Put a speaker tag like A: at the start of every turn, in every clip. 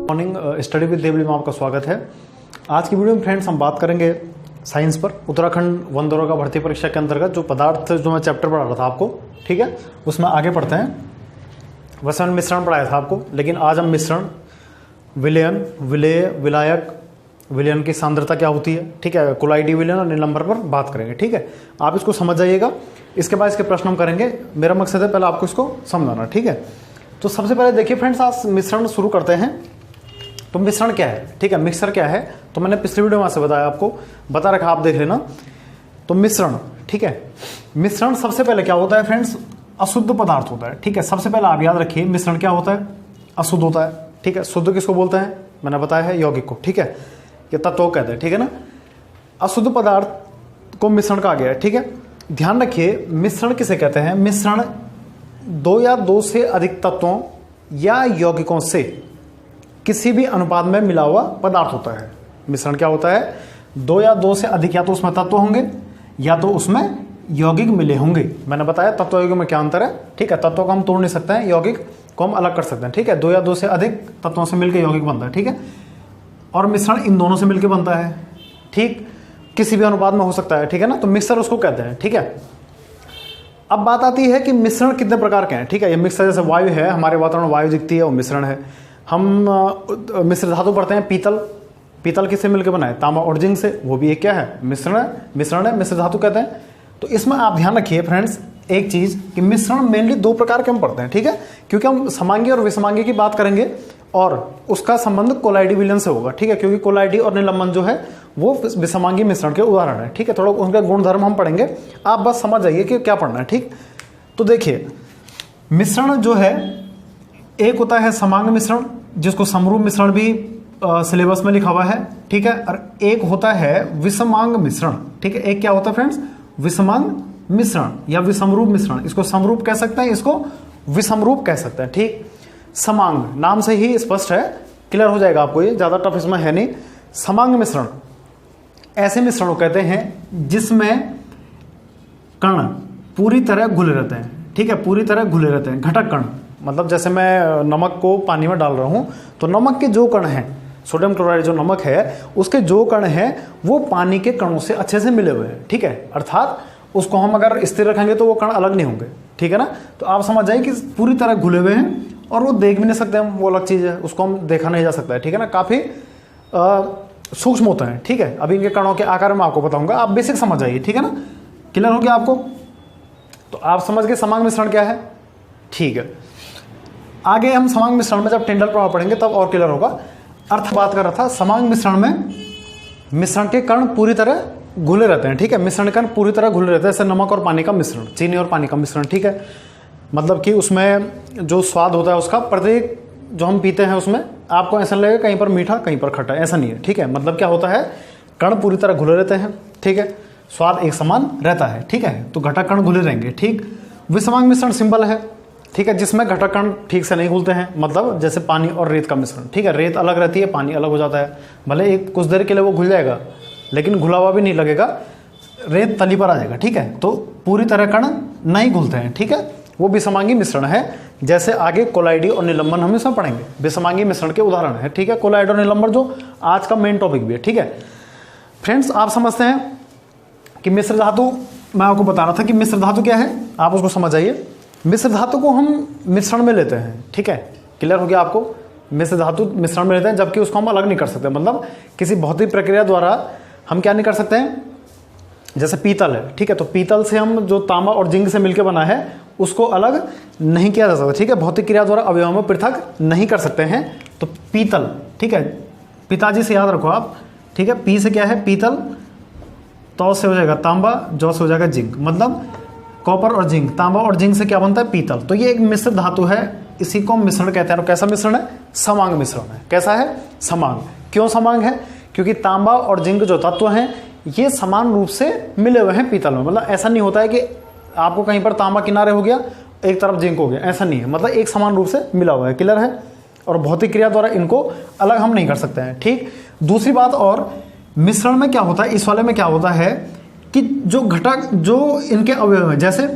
A: Morning study with Deoli में आपका स्वागत है। आज की वीडियो में फ्रेंड्स हम बात करेंगे साइंस पर। उत्तराखंड वन दरोगा भर्ती परीक्षा के अंतर्गत जो पदार्थ जो मैं चैप्टर पढ़ा रहा था आपको, ठीक है, उसमें आगे पढ़ते हैं। वैसे मैंने मिश्रण पढ़ाया था आपको, लेकिन आज हम मिश्रण, विलयन, विलेय, विलायक, विलयन की सांद्रता क्या होती है, ठीक है, कोलाइडी विलयन और निलंबर पर बात करेंगे। ठीक है, आप इसको समझ जाइएगा। इसके बाद इसके प्रश्न हम करेंगे। मेरा मकसद है पहले आपको इसको समझाना। ठीक है, तो सबसे पहले देखिए फ्रेंड्स, आज मिश्रण शुरू करते हैं। तो मिश्रण क्या है, ठीक है, मिक्सर क्या है, तो मैंने पिछली वीडियो में से बताया, आपको बता रखा, आप देख लेना। तो मिश्रण, ठीक है, मिश्रण सबसे पहले क्या होता है फ्रेंड्स, अशुद्ध पदार्थ होता है। ठीक है, सबसे पहले आप याद रखिए मिश्रण क्या होता है, अशुद्ध होता है। ठीक है, शुद्ध किसको बोलते हैं, मैंने बताया है यौगिक को। ठीक है, ये तत्व कहते हैं, ठीक है ना। अशुद्ध पदार्थ को मिश्रण कहा गया है। ठीक है, ध्यान रखिए मिश्रण किसे कहते हैं, मिश्रण दो या दो से अधिक तत्वों या यौगिकों से किसी भी अनुपात में मिला हुआ पदार्थ होता है। मिश्रण क्या होता है, दो या दो से अधिक, या तो उसमें तत्व होंगे या तो उसमें यौगिक मिले होंगे। मैंने बताया तत्व यौगिक में क्या अंतर है। ठीक है, तत्व को हम तोड़ नहीं सकते हैं, यौगिक को हम अलग कर सकते हैं। ठीक है, दो या दो से अधिक तत्वों से मिलकर यौगिक बनता है। ठीक है, और मिश्रण इन दोनों से मिलकर बनता है। ठीक, किसी भी अनुपात में हो सकता है। ठीक है ना, तो मिक्सर उसको कहते हैं। ठीक है, अब बात आती है कि मिश्रण कितने प्रकार के हैं। ठीक है, ये मिक्सर जैसे वायु है, हमारे वातावरण में वायु दिखती है, वो मिश्रण है। हम मिश्र धातु पढ़ते हैं, पीतल, पीतल किससे मिलकर बना है, तांबा और जिंक से, वो भी एक क्या है, मिश्रण है, मिश्रण है, मिश्र धातु कहते हैं। तो इसमें आप ध्यान रखिए फ्रेंड्स एक चीज कि मिश्रण मेनली दो प्रकार के हम पढ़ते हैं। ठीक है, क्योंकि हम समांगी और विषमांगी की बात करेंगे और उसका संबंध कोलाइडी विलयन से होगा। ठीक है, क्योंकि कोलाइडी और निलंबन जो है वो विषमांगी मिश्रण के उदाहरण है। ठीक है, थोड़ा उनका गुणधर्म हम पढ़ेंगे, आप बस समझ जाइए कि क्या पढ़ना है। ठीक, तो देखिए मिश्रण जो है, एक होता है समांग मिश्रण, जिसको समरूप मिश्रण भी सिलेबस में लिखा हुआ है। ठीक है, और एक होता है विषमांग मिश्रण। ठीक है, एक क्या होता है फ्रेंड्स, विषमांग मिश्रण या विषमरूप मिश्रण। इसको समरूप कह सकते हैं, इसको विषमरूप कह सकते हैं। ठीक, समांग नाम से ही स्पष्ट है, क्लियर हो जाएगा आपको, ये ज्यादा टफ इसमें है नहीं। समांग मिश्रण ऐसे मिश्रण को कहते हैं जिसमें कण पूरी तरह घुले रहते हैं। ठीक है, पूरी तरह घुले रहते हैं, घटक कण, मतलब जैसे मैं नमक को पानी में डाल रहा हूं तो नमक के जो कण हैं, सोडियम क्लोराइड जो नमक है उसके जो कण हैं वो पानी के कणों से अच्छे से मिले हुए हैं। ठीक है, अर्थात उसको हम अगर स्थिर रखेंगे तो वो कण अलग नहीं होंगे। ठीक है ना, तो आप समझ जाइए कि पूरी तरह घुले हुए हैं और वो देख भी नहीं सकते हम, वो अलग चीज है, उसको हम देखा नहीं जा सकता है। ठीक है ना, काफी सूक्ष्म होते हैं। ठीक है, अभी इनके कणों के आकार में आपको बताऊंगा, आप बेसिक समझ जाइए। ठीक है ना, क्लियर हो गया आपको, तो आप समझ गए समांग मिश्रण क्या है। ठीक है, आगे हम समांग मिश्रण में जब टेंडल प्रभाव पढ़ेंगे तब और क्लियर होगा। अर्थ बात कर रहा था, समांग मिश्रण में मिश्रण के कण पूरी तरह घुले रहते हैं। ठीक है, मिश्रण कण पूरी तरह घुले रहते हैं, जैसे नमक और पानी का मिश्रण, चीनी और पानी का मिश्रण। ठीक है, मतलब कि उसमें जो स्वाद होता है उसका, प्रत्येक जो हम पीते हैं उसमें आपको ऐसा लगेगा कहीं पर मीठा कहीं पर खट्टा, ऐसा नहीं है। ठीक है, मतलब क्या होता है, कण पूरी तरह घुले रहते हैं। ठीक है, स्वाद एक समान रहता है। ठीक है, तो घटक कण घुले रहेंगे। ठीक, विषमांग मिश्रण सिंपल है। ठीक है, जिसमें घटक कण ठीक से नहीं घुलते हैं, मतलब जैसे पानी और रेत का मिश्रण। ठीक है, रेत अलग रहती है, पानी अलग हो जाता है, भले एक कुछ देर के लिए वो घुल जाएगा लेकिन घुला हुआ भी नहीं लगेगा, रेत तली पर आ जाएगा। ठीक है, तो पूरी तरह कण नहीं घुलते हैं। ठीक है, वो विषमांगी मिश्रण है। जैसे आगे कोलाइडी और निलंबन हम इसमें पढ़ेंगे, विषमांगी मिश्रण के उदाहरण है। ठीक है, कोलाइड और निलंबन जो आज का मेन टॉपिक भी है। ठीक है फ्रेंड्स, आप समझते हैं कि मिश्र धातु, मैं आपको बता रहा था कि मिश्र धातु क्या है, आप उसको समझ जाइए। मिश्र धातु को हम मिश्रण में लेते हैं। ठीक है, क्लियर हो गया आपको, मिश्र धातु मिश्रण में लेते हैं, जबकि उसको हम अलग नहीं कर सकते, मतलब किसी भौतिक प्रक्रिया द्वारा हम क्या नहीं कर सकते हैं। जैसे पीतल है, ठीक है, तो पीतल से हम जो तांबा और जिंक से मिलकर बना है उसको अलग नहीं किया जा सकता। ठीक है, भौतिक क्रिया द्वारा अवयवों में पृथक नहीं कर सकते हैं। तो पीतल, ठीक है, पिताजी से याद रखो आप। ठीक है, पी से क्या है, पीतल, तो से हो जाएगा तांबा, जो से हो जाएगा जिंक, मतलब कॉपर और जिंक, तांबा और जिंक से क्या बनता है, पीतल। तो ये एक मिश्र धातु है, इसी को मिश्रण कहते हैं। और कैसा मिश्रण है, समांग मिश्रण है। कैसा है, समांग। क्यों समांग है, क्योंकि तांबा और जिंक जो तत्व हैं ये समान रूप से मिले हुए हैं पीतल में। मतलब ऐसा नहीं होता है कि आपको कहीं पर तांबा किनारे हो गया, एक तरफ जिंक हो गया, ऐसा नहीं है, मतलब एक समान रूप से मिला हुआ है। क्लियर है, और भौतिक क्रिया द्वारा इनको अलग हम नहीं कर सकते हैं। ठीक, दूसरी बात, और मिश्रण में क्या होता है, इस वाले में क्या होता है कि जो घटक, जो इनके अवयव हैं, जैसे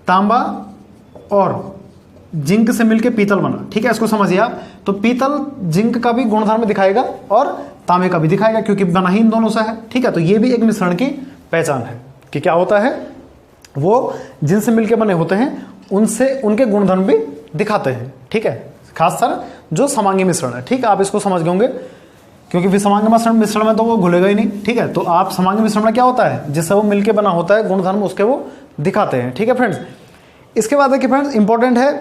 A: तांबा और जिंक से मिलके पीतल बना, ठीक है, इसको समझिए आप। तो पीतल जिंक का भी गुणधर्म दिखाएगा और तांबे का भी दिखाएगा, क्योंकि बना ही इन दोनों से है, ठीक है। तो ये भी एक मिश्रण की पहचान है कि क्या होता है, वो जिनसे मिलके बने होते हैं उनसे उनके गुणधर्म भी दिखाते हैं, ठीक है, खासकर जो समांगी मिश्रण है, ठीक है। आप इसको समझ गए होंगे, क्योंकि फिर समांगी मिश्रण में तो वो घुलेगा ही नहीं, ठीक है। तो आप समांगी मिश्रण में क्या होता है, जिससे वो मिलके बना होता है, गुणधर्म उसके वो दिखाते हैं, ठीक है फ्रेंड्स। इसके बाद देखिए फ्रेंड्स, इंपॉर्टेंट है,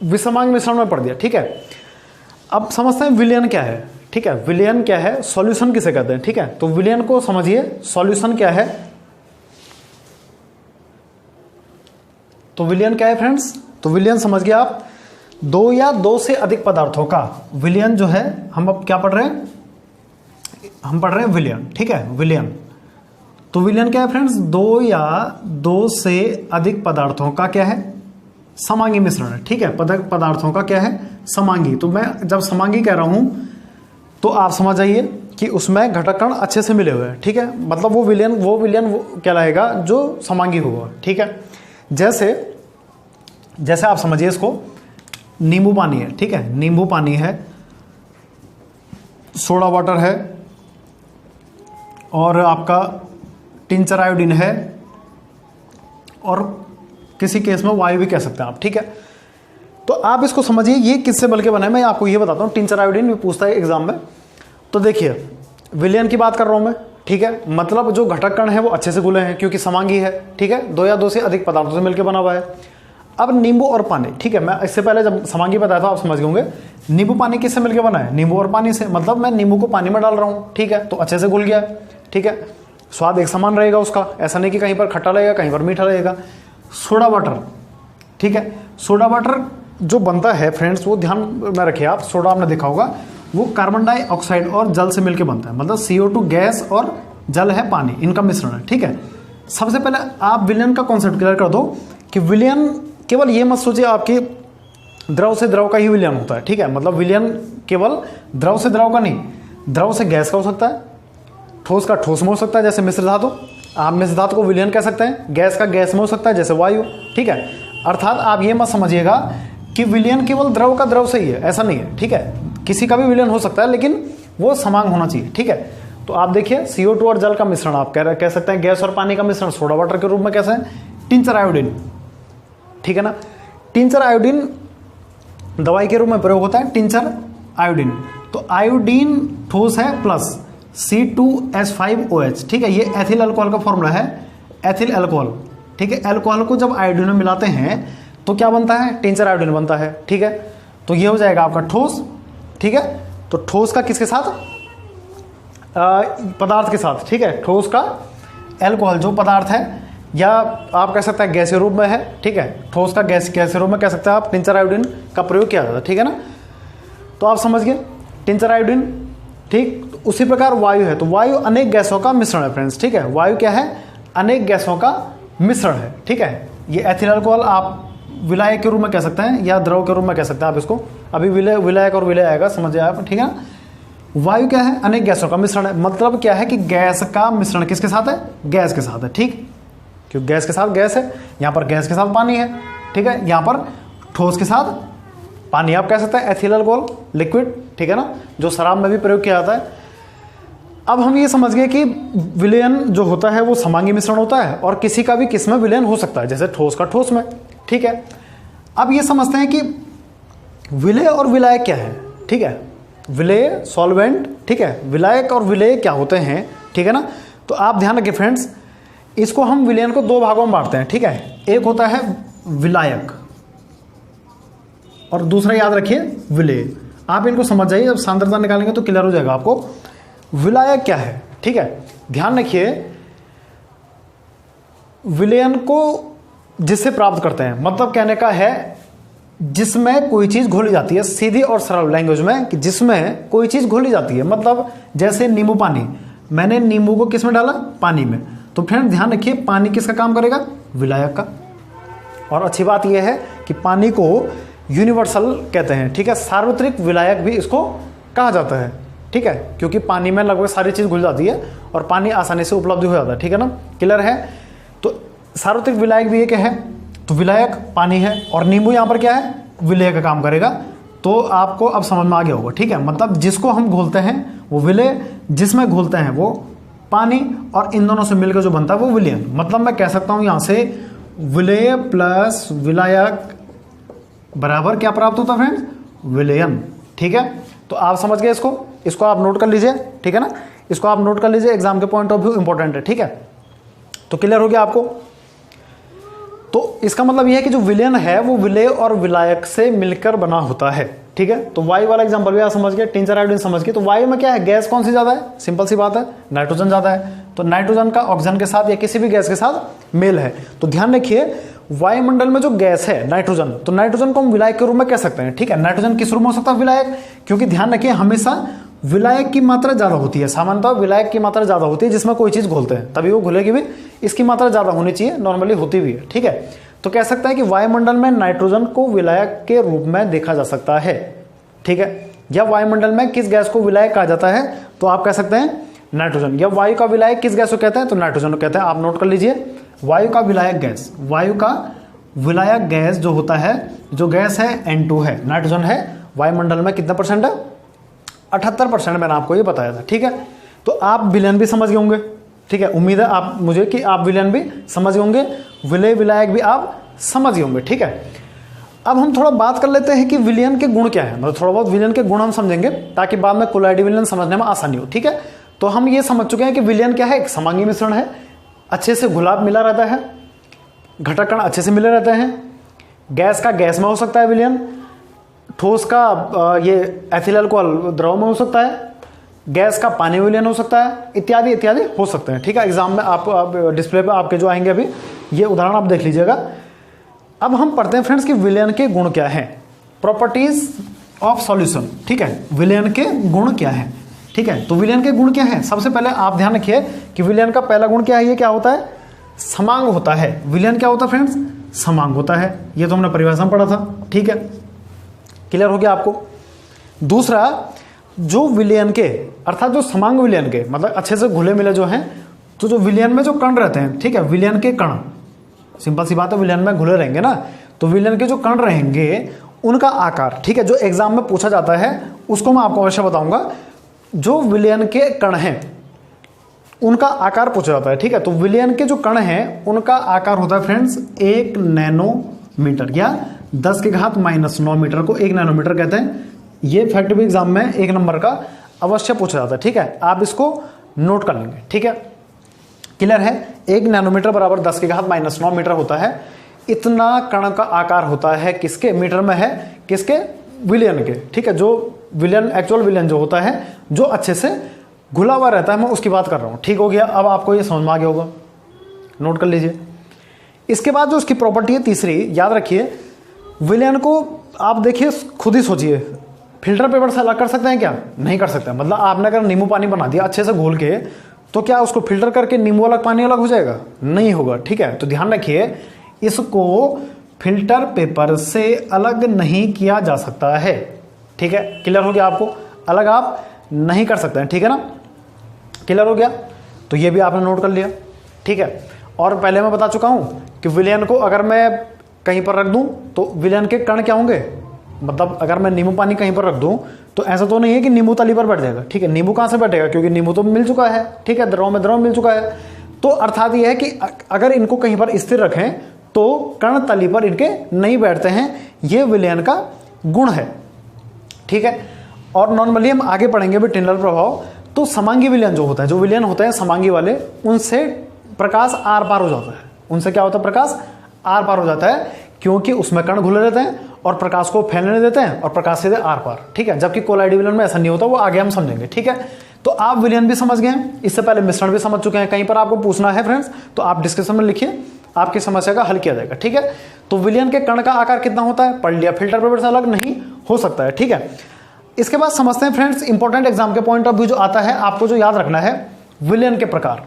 A: विसमांगी मिश्रण में पढ़ दिया, ठीक है। अब समझते हैं विलयन क्या है, ठीक है। विलयन क्या है, सॉल्यूशन किसे कहते हैं, ठीक है। तो विलयन को समझिए, सॉल्यूशन क्या है। तो विलयन क्या है फ्रेंड्स, तो विलयन समझ गया आप, दो या दो से अधिक पदार्थों का विलयन जो है, हम अब क्या पढ़ रहे हैं, हम पढ़ रहे हैं विलयन, ठीक है, विलयन। तो विलयन क्या है फ्रेंड्स, दो या दो से अधिक पदार्थों का क्या है, समांगी मिश्रण है, ठीक है। पदार्थों का क्या है, समांगी। तो मैं जब समांगी कह रहा हूं तो आप समझ जाइए कि उसमें घटक कण अच्छे से मिले हुए हैं, ठीक है। मतलब वो विलयन कहलाएगा जो समांगी होगा, ठीक है। जैसे आप समझिए इसको, नींबू पानी है, ठीक है, नींबू पानी है, सोडा वाटर है, और आपका टिंचर आयोडीन है, और किसी केस में वायु भी कह सकते हैं आप, ठीक है। तो आप इसको समझिए, ये किससे बल के बना है, मैं आपको ये बताता हूँ। टिंचर आयोडीन भी पूछता है एग्जाम में। तो देखिए, विलयन की बात कर रहा हूँ मैं, ठीक है, मतलब जो घटक कण है वो अच्छे से घुले हैं, क्योंकि समांगी है, ठीक है, दो या दो से अधिक पदार्थों से मिलकर बना हुआ है। अब नींबू और पानी, ठीक है, मैं इससे पहले जब समांगी बताया था आप समझ गए होंगे। नींबू पानी किससे मिलकर बना है, नींबू और पानी से, मतलब मैं नींबू को पानी में डाल रहा हूँ, ठीक है, तो अच्छे से घुल गया, ठीक है। स्वाद एक समान रहेगा उसका, ऐसा नहीं कि कहीं पर खट्टा लगेगा कहीं पर मीठा लगेगा। सोडा वाटर, ठीक है, सोडा वाटर जो बनता है फ्रेंड्स, वो ध्यान में रखिए आप, सोडा आपने देखा होगा, वो कार्बन डाइऑक्साइड और जल से मिलकर बनता है, मतलब CO2 गैस और जल है पानी, इनका मिश्रण है, ठीक है। सबसे पहले आप विलयन का कॉन्सेप्ट क्लियर कर दो कि विलयन केवल ये मत सोचिए आपकी द्रव से द्रव का ही विलयन होता है, ठीक है। मतलब विलयन केवल द्रव से द्रव का नहीं, द्रव से गैस का हो सकता है, ठोस का ठोस में हो सकता है, जैसे मिश्र धातु, आप मिश्र धातु को विलयन कह सकते हैं, गैस का गैस में हो सकता है, जैसे वायु, ठीक है। अर्थात आप ये मत समझिएगा कि विलयन केवल द्रव का द्रव से ही है, ऐसा नहीं है, ठीक है। किसी का भी विलयन हो सकता है, लेकिन वो समान होना चाहिए, ठीक है। तो आप देखिए, CO2 और जल का मिश्रण आप कह सकते हैं, गैस और पानी का मिश्रण सोडा वाटर के रूप में कैसे है, टिंचर आयोडीन, ठीक है ना। टिंचर आयोडीन दवाई के रूप में प्रयोग होता है, टिंचर आयोडीन। तो आयोडीन ठोस है प्लस C2H5OH, ठीक है, ये एथिल अल्कोहल का फॉर्मूला है, एथिल अल्कोहल, ठीक है। अल्कोहल को जब आयोडीन में मिलाते हैं तो क्या बनता है, टिंचर आयोडीन बनता है, ठीक है। तो ये हो जाएगा आपका ठोस, ठीक है। तो ठोस का किसके साथ, पदार्थ के साथ, ठीक है। ठोस का अल्कोहल जो पदार्थ है, या आप कह सकते हैं गैसीय रूप में है, ठीक है। ठोस का गैसीय रूप में कह सकते हैं आप, टिंचर आयोडीन का प्रयोग किया जाता है, ठीक है ना। तो आप समझ गए टिंचर आयोडीन, ठीक। उसी प्रकार वायु है, तो वायु अनेक गैसों का मिश्रण है फ्रेंड्स, ठीक है। वायु क्या है, अनेक गैसों का मिश्रण है, ठीक है। ये एथिल अल्कोहल आप विलायक के रूप में कह सकते हैं, या द्रव के रूप में कह सकते हैं आप इसको, अभी विलायक और विलय आएगा, समझिए आप, ठीक है ना। वायु क्या है, अनेक गैसों का मिश्रण है, मतलब क्या है कि गैस का मिश्रण किसके साथ है, गैस के साथ है, ठीक। क्योंकि गैस के साथ गैस है, यहाँ पर गैस के साथ पानी है, ठीक है। यहाँ पर ठोस के साथ पानी आप कह सकते हैं, एथिल अल्कोहल लिक्विड, ठीक है ना, जो शराब में भी प्रयोग किया जाता है। अब हम ये समझ गए कि विलयन जो होता है वो समांगी मिश्रण होता है, और किसी का भी किस में विलयन हो सकता है, जैसे ठोस का ठोस में, ठीक है। अब ये समझते हैं कि विलय और विलायक क्या है, ठीक है। विलय सॉल्वेंट, ठीक है, विलायक और विलय क्या होते हैं, ठीक है ना। तो आप ध्यान रखिए फ्रेंड्स, इसको हम विलयन को दो भागों में बांटते हैं, ठीक है। एक होता है विलायक और दूसरा याद रखिए विलय। आप इनको समझ जाइए, जब सांद्रता निकालेंगे तो क्लियर हो जाएगा आपको। विलायक क्या है, ठीक है, ध्यान रखिए, विलयन को जिससे प्राप्त करते हैं, मतलब कहने का है जिसमें कोई चीज घोली जाती है, सीधी और सरल लैंग्वेज में, कि जिसमें कोई चीज घोली जाती है, मतलब जैसे नींबू पानी, मैंने नींबू को किस में डाला, पानी में। तो फ्रेंड ध्यान रखिए, पानी किसका काम करेगा, विलायक का। और अच्छी बात यह है कि पानी को यूनिवर्सल कहते हैं, ठीक है, सार्वत्रिक विलायक भी इसको कहा जाता है, ठीक है, क्योंकि पानी में लगभग सारी चीज घुल जाती है और पानी आसानी से उपलब्ध हो जाता है, ठीक है ना, क्लियर है। तो सार्वत्रिक विलायक भी एक है, तो विलायक पानी है और नींबू यहाँ पर क्या है, विलेय का काम करेगा। तो आपको अब समझ में आ गया होगा, ठीक है। मतलब जिसको हम घोलते हैं वो विलेय, जिसमें घोलते हैं वो पानी, और इन दोनों से मिलकर जो बनता है वो विलयन। मतलब मैं कह सकता हूं यहां से विलेय प्लस विलायक बराबर क्या प्राप्त होता है फ्रेंड्स, विलयन। ठीक है, तो आप समझ गए इसको आप नोट कर लीजिए, ठीक है ना। इसको आप नोट कर लीजिए, एग्जाम के पॉइंट ऑफ व्यू इंपॉर्टेंट है, ठीक है। तो क्लियर हो गया आपको। तो इसका मतलब यह है कि जो विलयन है वो विलेय और विलायक से मिलकर बना होता है, ठीक है। तो वायु वाला एग्जांपल भी आप समझ गए, टिंचर आयोडीन समझ गए। तो वायु में क्या है, गैस कौन सी ज्यादा है, सिंपल सी बात है, नाइट्रोजन ज्यादा है। तो नाइट्रोजन का ऑक्सीजन के साथ या किसी भी गैस के साथ मेल है। तो ध्यान रखिए, वायुमंडल में जो गैस है नाइट्रोजन, तो नाइट्रोजन को हम विलायक के रूप में कह सकते हैं, ठीक है। नाइट्रोजन किस रूप में हो सकता है, विलायक, क्योंकि ध्यान रखिए हमेशा विलायक की मात्रा ज्यादा होती है, सामान्यतः विलायक की मात्रा ज्यादा होती है, जिसमें कोई चीज घोलते हैं तभी वो घुलेगी भी, इसकी मात्रा ज्यादा होनी चाहिए, नॉर्मली होती भी है, ठीक है। तो कह सकता है कि वायुमंडल में नाइट्रोजन को विलायक के रूप में देखा जा सकता है, ठीक है। या वायुमंडल में किस गैस को विलायक कहा जाता है, तो आप कह सकते हैं नाइट्रोजन। या वायु का विलायक किस गैस को कहते हैं, तो नाइट्रोजन को कहते हैं। आप नोट कर लीजिए, वायु का विलायक गैस, वायु का विलायक गैस जो होता है, जो गैस है N2 है, नाइट्रोजन है, वायुमंडल में कितना परसेंट है, 78% मैंने आपको ये बताया था, ठीक है। तो आप विलयन भी समझ गए होंगे, ठीक है। उम्मीद है आप मुझे कि आप विलयन भी समझ गए होंगे, विलेय विलायक भी आप समझ गए होंगे, ठीक है। अब हम थोड़ा बात कर लेते हैं कि विलयन के गुण क्या है, मतलब थोड़ा बहुत विलयन के गुण हम समझेंगे ताकि बाद में कोलाइडी विलयन समझने में आसानी हो, ठीक है। तो हम ये समझ चुके हैं कि विलयन क्या है, एक समांगी मिश्रण है, अच्छे से घुलाव मिला रहता है, घटक कण अच्छे से मिले रहते हैं, गैस का गैस में हो सकता है विलयन, ठोस का ये एथिल अल्कोहल द्रव में हो सकता है, गैस का पानी विलयन हो सकता है, इत्यादि इत्यादि हो सकते हैं, ठीक है। एग्जाम में आप डिस्प्ले पे आपके जो आएंगे अभी ये उदाहरण आप देख लीजिएगा। अब हम पढ़ते हैं फ्रेंड्स कि विलयन के गुण क्या हैं, प्रॉपर्टीज ऑफ सॉल्यूशन, ठीक है। विलयन के गुण क्या है, ठीक है। तो विलयन के गुण क्या है, सबसे पहले आप ध्यान रखिए कि विलयन का पहला गुण क्या है, ये क्या होता है, समांग होता है। विलयन क्या होता है फ्रेंड्स, समांग होता है, ये तो हमने परिभाषा में पढ़ा था, ठीक है। क्लियर हो गया आपको। दूसरा, जो विलयन के अर्थात जो समांग विलयन के मतलब अच्छे से घुले मिले जो हैं, तो जो विलयन में जो कण रहते हैं, ठीक है, विलयन के कण, सिंपल सी बात है, विलयन में घुले रहेंगे ना, तो विलयन के जो कण रहेंगे उनका आकार, ठीक है, जो एग्जाम में पूछा जाता है उसको मैं आपको अवश्य बताऊंगा। जो विलयन के कण हैं उनका आकार पूछा जाता है, ठीक है। तो विलयन के जो कण हैं उनका आकार होता है फ्रेंड्स 1 नैनोमीटर या 10⁻⁻9 मीटर को 1 नैनोमीटर कहते हैं। ये फैक्ट भी एग्जाम में 1 नंबर का अवश्य पूछा जाता है, ठीक है। आप इसको नोट कर लेंगे, ठीक है। क्लियर है, 1 नैनोमीटर बराबर 10⁻⁹ मीटर होता है। इतना कण का आकार होता है किसके, मीटर में है, किसके, विलयन के, ठीक है। जो विलयन, एक्चुअल विलयन जो होता है, जो अच्छे से घुला हुआ रहता है, मैं उसकी बात कर रहा हूं, ठीक हो गया। अब आपको ये समझ में आ गया होगा, नोट कर लीजिए। इसके बाद जो उसकी प्रॉपर्टी है तीसरी, याद रखिए, विलयन को आप देखिए, खुद ही सोचिए, फिल्टर पेपर से अलग कर सकते हैं क्या, नहीं कर सकते। मतलब आपने अगर नींबू पानी बना दिया अच्छे से घोल के, तो क्या उसको फिल्टर करके नींबू अलग पानी अलग हो जाएगा, नहीं होगा, ठीक है। तो ध्यान रखिए, इसको फिल्टर पेपर से अलग नहीं किया जा सकता है, ठीक है। क्लियर हो गया आपको, अलग आप नहीं कर सकते हैं, ठीक है ना। क्लियर हो गया, तो ये भी आपने नोट कर लिया, ठीक है। और पहले मैं बता चुका हूं कि विलयन को अगर मैं कहीं पर रख दूं तो विलयन के कण क्या होंगे, मतलब अगर मैं नींबू पानी कहीं पर रख दूं तो ऐसा तो नहीं है कि नींबू तली पर बैठ जाएगा, ठीक है। नींबू कहां से बैठेगा, क्योंकि नींबू तो मिल चुका है, ठीक है, द्रव में द्रव मिल चुका है। तो अर्थात यह है कि अगर इनको कहीं पर स्थिर रखें तो कण तली पर इनके नहीं बैठते हैं, ये विलयन का गुण है, ठीक है। और नॉर्मली हम आगे पढ़ेंगे भी टिंडल प्रभाव। तो समांगी विलयन जो होता है, जो विलयन होते हैं समांगी वाले, उनसे प्रकाश आर पार हो जाता है, उनसे क्या होता है, प्रकाश आर पार हो जाता है, क्योंकि उसमें कण घुले रहते हैं और प्रकाश को फैलने नहीं देते हैं और प्रकाश सीधे आर पार, ठीक है। जबकि कोलाइडी विलयन में ऐसा नहीं होता, वो आगे हम समझेंगे, ठीक है। तो आप विलयन भी समझ गए, इससे पहले मिश्रण भी समझ चुके हैं। कहीं पर आपको पूछना है फ्रेंड्स तो आप डिस्क्रिप्शन में लिखिए, आपकी समस्या का हल किया जाएगा, ठीक है। तो विलयन के कण का आकार कितना होता है, पढ़ लिया, फिल्टर पेपर से अलग नहीं हो सकता है, ठीक है। इसके बाद समझते हैं फ्रेंड्स, इंपॉर्टेंट एग्जाम के पॉइंट ऑफ व्यू जो आता है, आपको जो याद रखना है विलयन के प्रकार,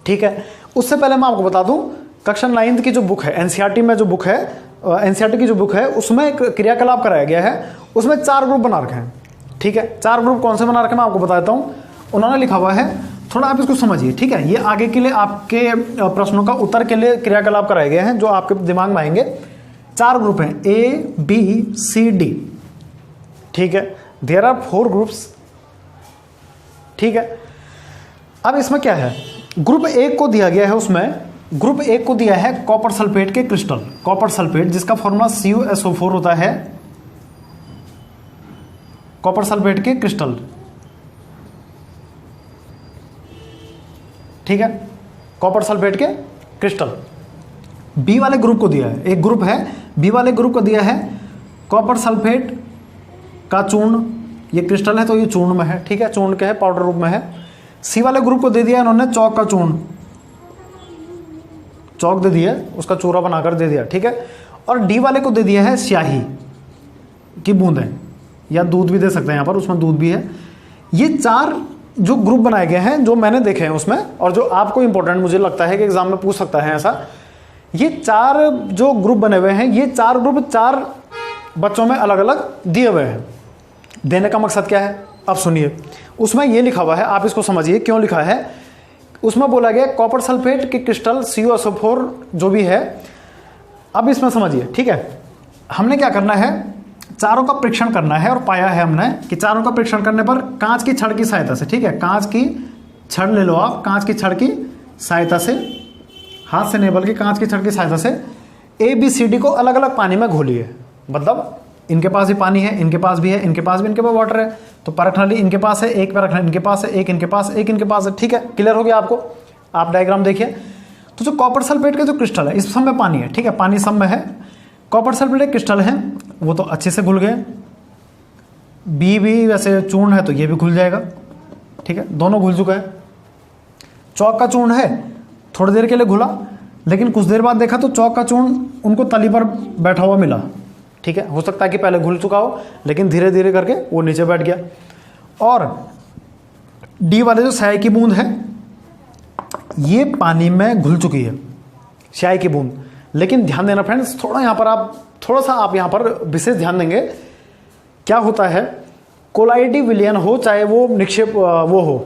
A: ठीक है। उससे पहले मैं आपको बता दूं, कक्षा 9th की जो बुक है, एनसीईआरटी में जो बुक है, एनसीईआरटी की जो बुक है, उसमें एक क्रियाकलाप कराया गया है, उसमें 4 ग्रुप बना रखे हैं, ठीक है। 4 ग्रुप कौन से बना रखे हैं मैं आपको बताता हूं। उन्होंने लिखा हुआ है थोड़ा आप इसको समझिए, ठीक है। ये आगे के लिए आपके प्रश्नों का उत्तर के लिए क्रियाकलाप कराए गए हैं जो आपके दिमाग में आएंगे। 4 ग्रुप हैं, ए बी सी डी, ठीक है। देयर आर 4 ग्रुप्स, ठीक है। अब इसमें क्या है, ग्रुप 1 को दिया गया है, उसमें ग्रुप 1 को दिया है कॉपर सल्फेट के क्रिस्टल, कॉपर सल्फेट जिसका फॉर्मूला CuSO4 होता है, कॉपर सल्फेट के क्रिस्टल, ठीक है, कॉपर सल्फेट के क्रिस्टल। बी वाले ग्रुप को दिया है, एक ग्रुप है बी वाले ग्रुप को दिया है कॉपर सल्फेट का चूर्ण, ये क्रिस्टल है तो ये चूर्ण में है, ठीक है, चूर्ण के है, पाउडर रूप में है। सी वाले ग्रुप को दे दिया इन्होंने चौक का चूर्ण, चौक दे दिया, उसका चूरा बनाकर दे दिया, ठीक है। और डी वाले को दे दिया है स्याही की बूंदें, या दूध भी दे सकते हैं, यहाँ पर उसमें दूध भी है। ये 4 जो ग्रुप बनाए गए हैं जो मैंने देखे हैं उसमें, और जो आपको इंपॉर्टेंट मुझे लगता है कि एग्जाम में पूछ सकता है ऐसा, ये 4 जो ग्रुप बने हुए हैं, ये 4 ग्रुप 4 बच्चों में अलग अलग दिए हुए हैं। देने का मकसद क्या है, अब सुनिए। उसमें ये लिखा हुआ है, आप इसको समझिए क्यों लिखा है। उसमें बोला गया कॉपर सल्फेट के क्रिस्टल CuSO4 जो भी है। अब इसमें समझिए, ठीक है, हमने क्या करना है, चारों का परीक्षण करना है, और पाया है हमने कि चारों का परीक्षण करने पर कांच की छड़ की सहायता से, ठीक है, कांच की छड़ ले लो आप, कांच की छड़ की सहायता से, हाथ से नहीं बल्कि कांच की छड़ की सहायता से ABCD को अलग अलग पानी में घोलिए। मतलब इनके पास भी पानी है, इनके पास भी है, इनके पास भी, इनके पास वाटर है, तो परखनाली इनके पास है, एक परखनाली इनके पास है, एक इनके पास, एक इनके पास है, ठीक है। क्लियर हो गया आपको, आप डायग्राम देखिए। तो जो कॉपर सल्फेट का जो क्रिस्टल है, इस सब में पानी है, ठीक है, पानी सब में है, कॉपर सल्फेट के क्रिस्टल है, वो तो अच्छे से घुल गए। बी भी वैसे चूर्ण है तो ये भी घुल जाएगा, ठीक है, दोनों घुल चुका है। चौक का चूर्ण है, थोड़ी देर के लिए घुला, लेकिन कुछ देर बाद देखा तो चौक का चूर्ण उनको तली पर बैठा हुआ मिला, ठीक है। हो सकता है कि पहले घुल चुका हो, लेकिन धीरे धीरे करके वो नीचे बैठ गया। और डी वाले जो स्याही की बूंद है, ये पानी में घुल चुकी है, स्याही की बूंद। लेकिन ध्यान देना फ्रेंड्स, थोड़ा यहाँ पर आप थोड़ा सा आप यहाँ पर विशेष ध्यान देंगे। क्या होता है, कोलाइडी विलयन हो चाहे वो निक्षेप वो हो,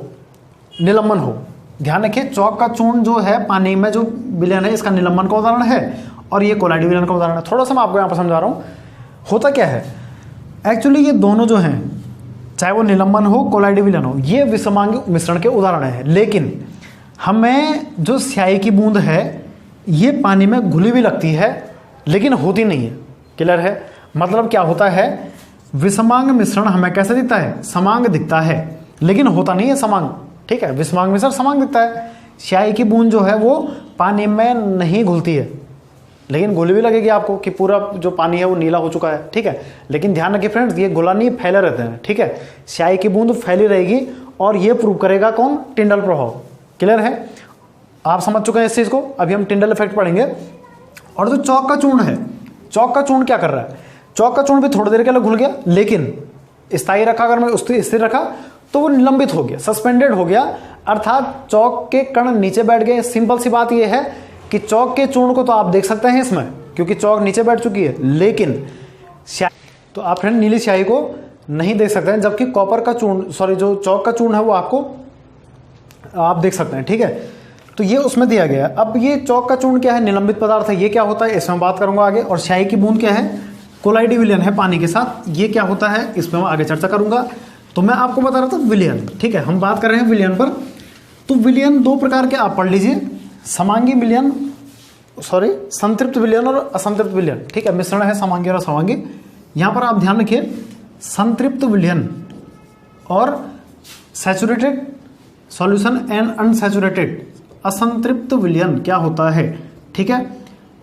A: निलंबन हो, ध्यान रखिए, चौक का चूर्ण जो है पानी में जो विलयन है, इसका निलंबन का उदाहरण है, और ये कोलाइडी विलयन का उदाहरण है। थोड़ा सा मैं आपको यहाँ पर समझा रहा हूँ। होता क्या है, एक्चुअली ये दोनों जो हैं, चाहे वो निलंबन हो कोलाइडी विलयन हो, ये विषमांगी मिश्रण के उदाहरण हैं। लेकिन हमें जो स्याही की बूंद है, ये पानी में घुली भी लगती है लेकिन होती नहीं है। क्लियर है, मतलब क्या होता है, विषमांग मिश्रण हमें कैसे दिखता है, समांग दिखता है, लेकिन होता नहीं है समांग, ठीक है, विषमांग मिश्रण समांग दिखता है। स्याही की बूंद जो है वो पानी में नहीं घुलती है, लेकिन घुल भी लगेगी आपको कि पूरा जो पानी है वो नीला हो चुका है, ठीक है। लेकिन ध्यान रखिए फ्रेंड्स, ये गोला नहीं फैले रहते हैं, ठीक है, स्याही की बूंद फैली रहेगी, और ये प्रूव करेगा कौन, टिंडल प्रभाव। क्लियर है, आप समझ चुके हैं इस चीज को। अभी हम टिंडल इफेक्ट पढ़ेंगे। और जो चौक का चूर्ण है, चौक का चूर्ण क्या कर रहा है, चौक का चूर्ण भी थोड़ी देर के लिए घुल गया, लेकिन स्थायी रखा, अगर मैं उसको स्थिर रखा तो वो निलंबित हो गया, सस्पेंडेड हो गया, अर्थात चौक के कण नीचे बैठ गए। सिंपल सी बात यह है कि चौक के चूर्ण को तो आप देख सकते हैं इसमें, क्योंकि चौक नीचे बैठ चुकी है, लेकिन तो आप फ्रेंड नीली स्याही को नहीं देख सकते हैं, जबकि कॉपर का चूर्ण, सॉरी, जो चौक का चूर्ण है वो आपको आप देख सकते हैं, ठीक है। तो ये उसमें दिया गया। अब ये चौक का चूर्ण क्या है, निलंबित पदार्थ है, ये क्या होता है इसमें बात करूंगा आगे। और स्याही की बूंद क्या है, कोलाइडी विलयन है पानी के साथ, ये क्या होता है इसमें मैं आगे चर्चा करूंगा। तो मैं आपको बता रहा था विलयन, ठीक है, हम बात कर रहे हैं विलयन पर। तो विलयन 2 प्रकार के आप पढ़ लीजिए, समांगी विलयन, सॉरी, संतृप्त विलयन और असंतृप्त विलयन, ठीक है, मिश्रण है समांगी और असमांगी। यहां पर आप ध्यान रखिए, संतृप्त विलयन और सैचुरेटेड सॉल्यूशन एंड अनसैचुरेटेड असंतृप्त विलयन क्या होता है, ठीक है।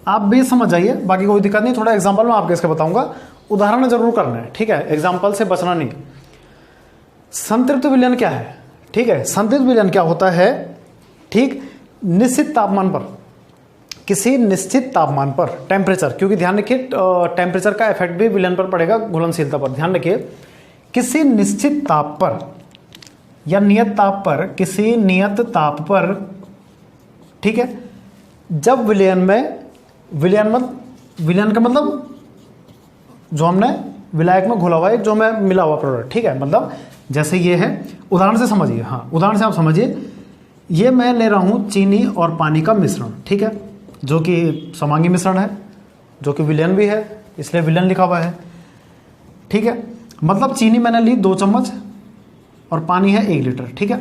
A: आप भी समझ जाइए, बाकी कोई दिक्कत नहीं, थोड़ा एग्जांपल में आपको इसके बताऊंगा, उदाहरण जरूर करना है, ठीक है, एग्जांपल से बचना नहीं। संतृप्त विलयन क्या है, ठीक है, संतृप्त विलयन क्या होता है, ठीक, निश्चित तापमान पर, किसी निश्चित तापमान पर, टेम्परेचर, क्योंकि ध्यान रखिए टेम्परेचर का इफेक्ट भी विलयन पर पड़ेगा, घुलनशीलता पर। ध्यान रखिए, किसी निश्चित ताप पर या नियत ताप पर, किसी नियत ताप पर, ठीक है, जब विलयन में, विलयन का मतलब जो हमने विलायक में घुला हुआ है, जो हमें मिला हुआ प्रोडक्ट, ठीक है, मतलब जैसे ये है, उदाहरण से समझिए, हाँ, उदाहरण से आप समझिए, ये मैं ले रहा हूँ चीनी और पानी का मिश्रण, ठीक है, जो कि समांगी मिश्रण है, जो कि विलयन भी है, इसलिए विलयन लिखा हुआ है, ठीक है। मतलब चीनी मैंने ली 2 चम्मच और पानी है 1 लीटर, ठीक है।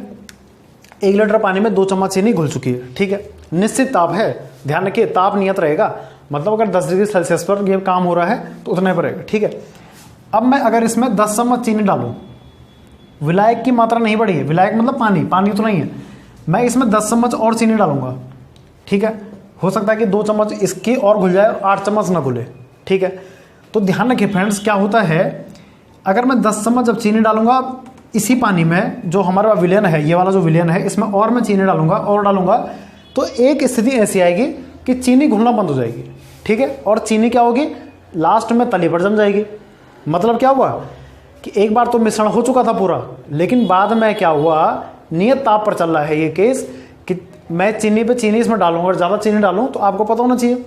A: 1 लीटर पानी में 2 चम्मच चीनी घुल चुकी है, ठीक है। निश्चित ताप है, ध्यान रखिए ताप नियत रहेगा, मतलब अगर 10 डिग्री सेल्सियस पर ये काम हो रहा है तो उतने पर रहेगा, ठीक है। अब मैं अगर इसमें 10 चम्मच चीनी डालूं, विलायक की मात्रा नहीं बढ़ी है, विलायक मतलब पानी, पानी तो नहीं है, मैं इसमें 10 चम्मच और चीनी डालूंगा, ठीक है। हो सकता है कि 2 चम्मच इसकी और घुल जाए और 8 चम्मच ना घुले, ठीक है। तो ध्यान रखिए फ्रेंड्स, क्या होता है अगर मैं 10 चम्मच जब चीनी डालूंगा इसी पानी में, जो हमारा विलयन है, ये वाला जो विलयन है, इसमें और मैं चीनी डालूंगा और डालूंगा, तो एक स्थिति ऐसी आएगी कि चीनी घुलना बंद हो जाएगी, ठीक है। और चीनी क्या होगी, लास्ट में तली पर जम जाएगी। मतलब क्या हुआ कि एक बार तो मिश्रण हो चुका था पूरा, लेकिन बाद में क्या हुआ, नियत ताप पर चल रहा है ये केस कि मैं चीनी पे चीनी इसमें डालूंगा और ज़्यादा चीनी डालूं तो आपको पता होना चाहिए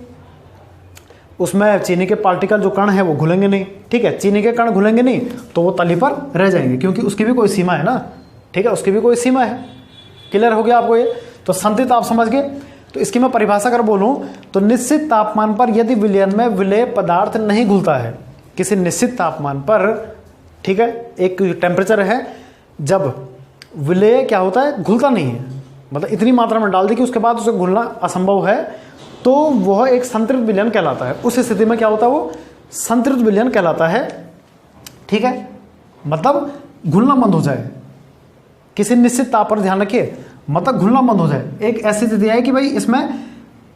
A: उसमें चीनी के पार्टिकल जो कण है वो घुलेंगे नहीं, ठीक है। चीनी के कण घुलेंगे नहीं तो वो तली पर रह जाएंगे, क्योंकि उसकी भी कोई सीमा है ना, ठीक है, उसकी भी कोई सीमा है। क्लियर हो गया आपको ये? तो संतृप्त आप समझ गए। तो इसकी मैं परिभाषा अगर बोलूं तो निश्चित तापमान पर यदि विलयन में विलेय पदार्थ नहीं घुलता है, किसी निश्चित तापमान पर, ठीक है, एक टेम्परेचर है जब विलेय क्या होता है, घुलता नहीं है, मतलब इतनी मात्रा में डाल दी कि उसके बाद उसे घुलना असंभव है, तो वह एक संतृप्त विलयन कहलाता है। उस स्थिति में क्या होता है, वो संतृप्त विलयन कहलाता है, ठीक है। मतलब घुलना बंद हो जाए किसी निश्चित ताप पर, ध्यान रखिए, मतलब घुलना बंद हो जाए। एक ऐसी स्थिति है कि भाई इसमें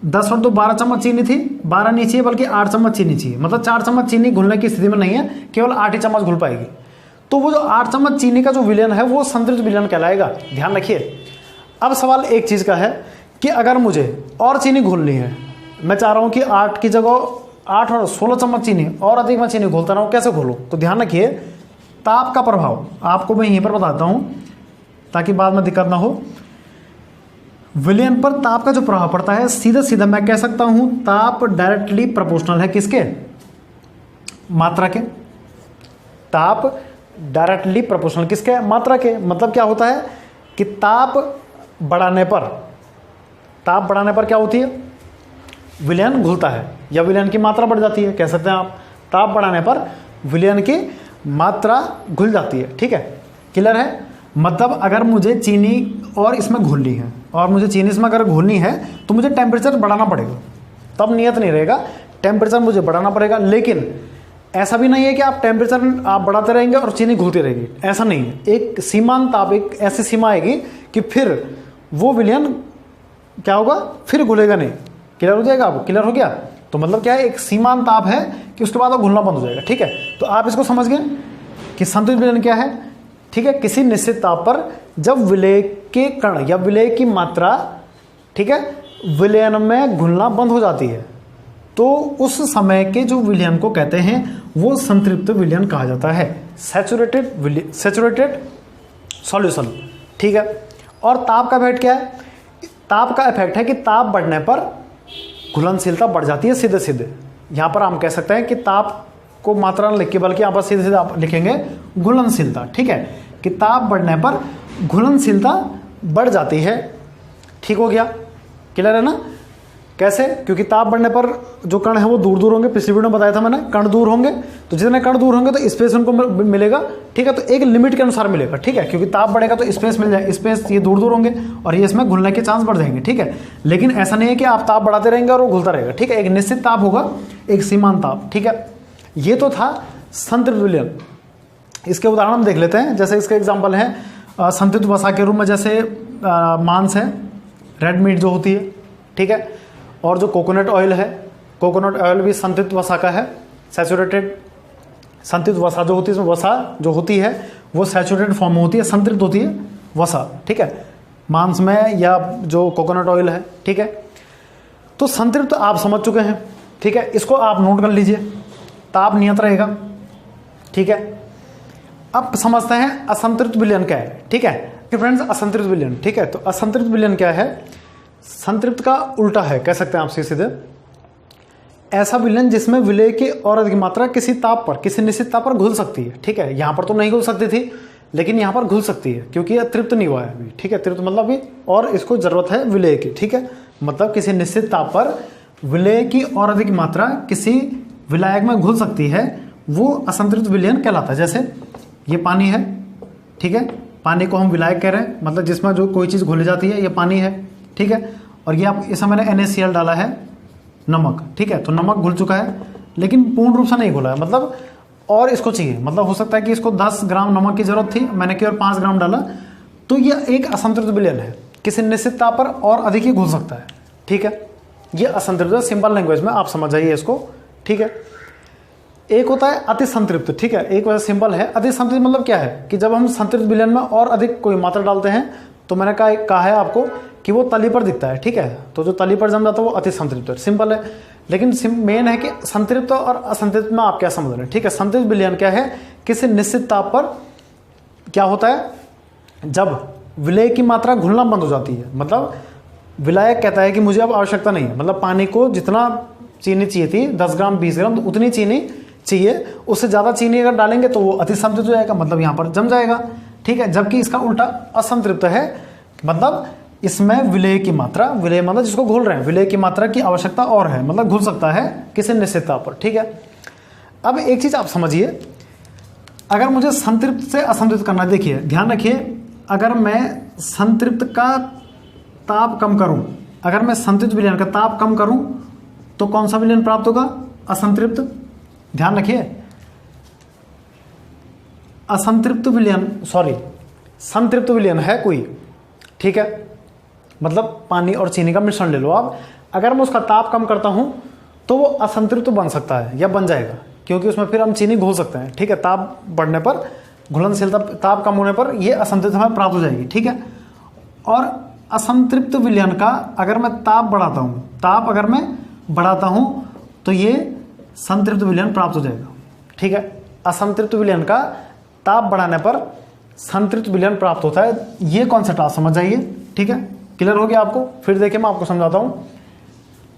A: 10 और 2 12 चम्मच चीनी थी, 12 नहीं चाहिए बल्कि 8 चम्मच चीनी चाहिए, मतलब 4 चम्मच चीनी घुलने की स्थिति में नहीं है, केवल 8 ही चम्मच घुल पाएगी। तो वो जो 8 चम्मच चीनी का जो विलयन है वो संतृप्त विलयन कहलाएगा, ध्यान रखिए। अब सवाल एक चीज़ का है कि अगर मुझे और चीनी घोलनी है, मैं चाह रहा हूँ कि 8 की जगह 8 और 16 चम्मच चीनी और अधिक मैं चीनी घोलता रहूँ, कैसे घोलूँ? तो ध्यान रखिए ताप का प्रभाव आपको मैं यहीं पर बताता हूँ ताकि बाद में दिक्कत ना हो। विलयन पर ताप का जो प्रभाव पड़ता है सीधा सीधा मैं कह सकता हूँ ताप डायरेक्टली प्रोपोर्शनल है किसके, मात्रा के। ताप डायरेक्टली प्रोपोर्शनल किसके, मात्रा के। मतलब क्या होता है कि ताप बढ़ाने पर क्या होती है, विलयन घुलता है या विलयन की मात्रा बढ़ जाती है, कह सकते हैं आप। ताप बढ़ाने पर विलयन की मात्रा घुल जाती है, ठीक है, क्लियर है। मतलब अगर मुझे चीनी और इसमें घोलनी है और मुझे चीनी इसमें अगर घोलनी है तो मुझे टेम्परेचर बढ़ाना पड़ेगा, तब नियत नहीं रहेगा, टेम्परेचर मुझे बढ़ाना पड़ेगा। लेकिन ऐसा भी नहीं है कि आप टेम्परेचर आप बढ़ाते रहेंगे और चीनी घुलती रहेगी, ऐसा नहीं है। एक सीमांत ताप, एक ऐसी सीमा आएगी कि फिर वो विलयन क्या होगा, फिर घुलेगा नहीं। क्लियर हो जाएगा आपको? क्लियर हो गया? तो मतलब क्या है, एक सीमांत ताप है कि उसके बाद वो घुलना बंद हो जाएगा, ठीक है। तो आप इसको समझ गए कि संतृप्त विलयन क्या है, ठीक है। किसी निश्चित ताप पर जब विलेय के कण या विलेय की मात्रा, ठीक है, विलयन में घुलना बंद हो जाती है तो उस समय के जो विलयन को कहते हैं वो संतृप्त विलयन कहा जाता है, सैचुरेटेड सॉल्यूशन, ठीक है। और ताप का इफेक्ट क्या है, ताप का इफेक्ट है कि ताप बढ़ने पर घुलनशीलता बढ़ जाती है, सीधे सीधे। यहाँ पर हम कह सकते हैं कि ताप को मात्रा न लिख के बल्कि यहाँ पर सीधे सीधे आप लिखेंगे घुलनशीलता, ठीक है, कि ताप बढ़ने पर घुलनशीलता बढ़ जाती है, ठीक हो गया, क्लियर है ना। कैसे? क्योंकि ताप बढ़ने पर जो कण है वो दूर दूर होंगे, पिछली वीडियो में बताया था मैंने, कण दूर होंगे, तो जितने कण दूर होंगे तो स्पेस उनको मिलेगा, ठीक है। तो एक लिमिट के अनुसार मिलेगा, ठीक है, क्योंकि ताप बढ़ेगा तो स्पेस मिल जाए, स्पेस ये दूर दूर होंगे और ये इसमें घुलने के चांस बढ़ जाएंगे, ठीक है। लेकिन ऐसा नहीं है कि आप ताप बढ़ाते रहेंगे और वो घुलता रहेगा, ठीक है। एक निश्चित ताप होगा, एक सीमांत ताप, ठीक है। ये तो था संतृप्त विलयन। इसके उदाहरण हम देख लेते हैं। जैसे इसका एग्जाम्पल है संतृप्त वसा के रूप में, जैसे मांस है, रेड मीट जो होती है, ठीक है, और जो कोकोनट ऑयल है, कोकोनट ऑयल भी संतृप्त वसा का है, सैचुरेटेड। संतृप्त वसा जो होती है, इसमें वसा जो होती है वो सैचुरेटेड फॉर्म में होती है, संतृप्त होती है वसा, ठीक है, मांस में या जो कोकोनट ऑयल है, ठीक है। तो संतृप्त आप समझ चुके हैं, ठीक है, इसको आप नोट कर लीजिए, ताप नियत रहेगा, ठीक है। अब समझते हैं असंतृप्त विलयन क्या है, ठीक है फ्रेंड्स, असंतृप्त विलयन, ठीक है। तो असंतृप्त विलयन क्या है, संतृप्त का उल्टा है, कह सकते हैं आप सीधे, ऐसा विलयन जिसमें विलेय की और अधिक मात्रा किसी ताप पर, किसी निश्चित ताप पर घुल सकती है, ठीक है। यहां पर तो नहीं घुल सकती थी लेकिन यहाँ पर घुल सकती है क्योंकि यह तृप्त नहीं हुआ है अभी, ठीक है। तृप्त मतलब अभी और इसको जरूरत है विलय की, ठीक है। मतलब किसी निश्चित ताप पर विलय की और अधिक मात्रा किसी विलायक में घुल सकती है, वो असंतृप्त विलयन कहलाता है। जैसे ये पानी है, ठीक है, पानी को हम विलायक कह रहे हैं, मतलब जिसमें जो कोई चीज़ घुल जाती है, ये पानी है, ठीक है। और ये आप इसमें मैंने NaCl डाला है, नमक, ठीक है। तो नमक घुल चुका है लेकिन पूर्ण रूप से नहीं घुला है, मतलब और इसको चाहिए। मतलब हो सकता है कि इसको 10 ग्राम नमक की जरूरत थी, मैंने केवल 5 ग्राम डाला, तो यह एक असंतृप्त विलयन है। किसी निश्चित ताप पर और अधिक ही घुल सकता है, ठीक है। ये असंतृप्त, सिंपल लैंग्वेज में आप समझ जाइए इसको, ठीक है। एक होता है अति संतृप्त, ठीक है। एक वैसे सिंपल है। अति संतृप्त मतलब क्या है कि जब हम संतृप्त विलयन में और अधिक कोई मात्रा डालते हैं, तो मैंने कहा है आपको कि वो तली पर दिखता है, ठीक है। तो जो तली पर जम जाता है वो अति संतृप्त है, सिंपल है। लेकिन मेन है कि संतृप्त और असंतृप्त में आप क्या समझ रहे हैं, ठीक है। संतृप्त विलयन क्या है, किसी निश्चित ताप पर क्या होता है, जब विलय की मात्रा घुलना बंद हो जाती है। मतलब विलायक कहता है कि मुझे अब आवश्यकता नहीं है, मतलब पानी को जितना चीनी चाहिए थी 10 ग्राम 20 ग्राम, तो उतनी चीनी चाहिए, उससे ज़्यादा चीनी अगर डालेंगे तो वो अति संतृप्त हो जाएगा, मतलब यहाँ पर जम जाएगा, ठीक है। जबकि इसका उल्टा असंतृप्त है, मतलब इसमें विलय की मात्रा, विलय मतलब जिसको घोल रहे हैं, विलय की मात्रा की आवश्यकता और है, मतलब घुल सकता है किसी निश्चित ताप पर, ठीक है। अब एक चीज़ आप समझिए, अगर मुझे संतृप्त से असंतृप्त करना है, देखिए ध्यान रखिए, अगर मैं संतृप्त का ताप कम करूं, अगर मैं संतृप्त विलयन का ताप कम करूं तो कौन सा विलयन प्राप्त होगा, असंतृप्त। ध्यान रखिए, असंतृप्त विलयन, सॉरी संतृप्त विलयन है कोई, ठीक है, मतलब पानी और चीनी का मिश्रण ले लो आप। अगर मैं उसका ताप कम करता हूं तो वो असंतृप्त बन सकता है या बन जाएगा, क्योंकि उसमें फिर हम चीनी घोल सकते हैं, ठीक है। ताप बढ़ने पर, घुलनशीलता ताप कम होने पर ये असंतृप्त हमें प्राप्त हो जाएगी, ठीक है। और असंतृप्त विलयन का अगर मैं ताप बढ़ाता हूं, ताप अगर मैं बढ़ाता हूं तो ये संतृप्त विलयन प्राप्त हो जाएगा, ठीक है। असंतृप्त विलयन का ताप बढ़ाने पर संतृप्त विलयन प्राप्त होता है। ये कॉन्सेप्ट आप समझ जाइए, ठीक है। क्लियर हो गया आपको? फिर देखिए मैं आपको समझाता हूं।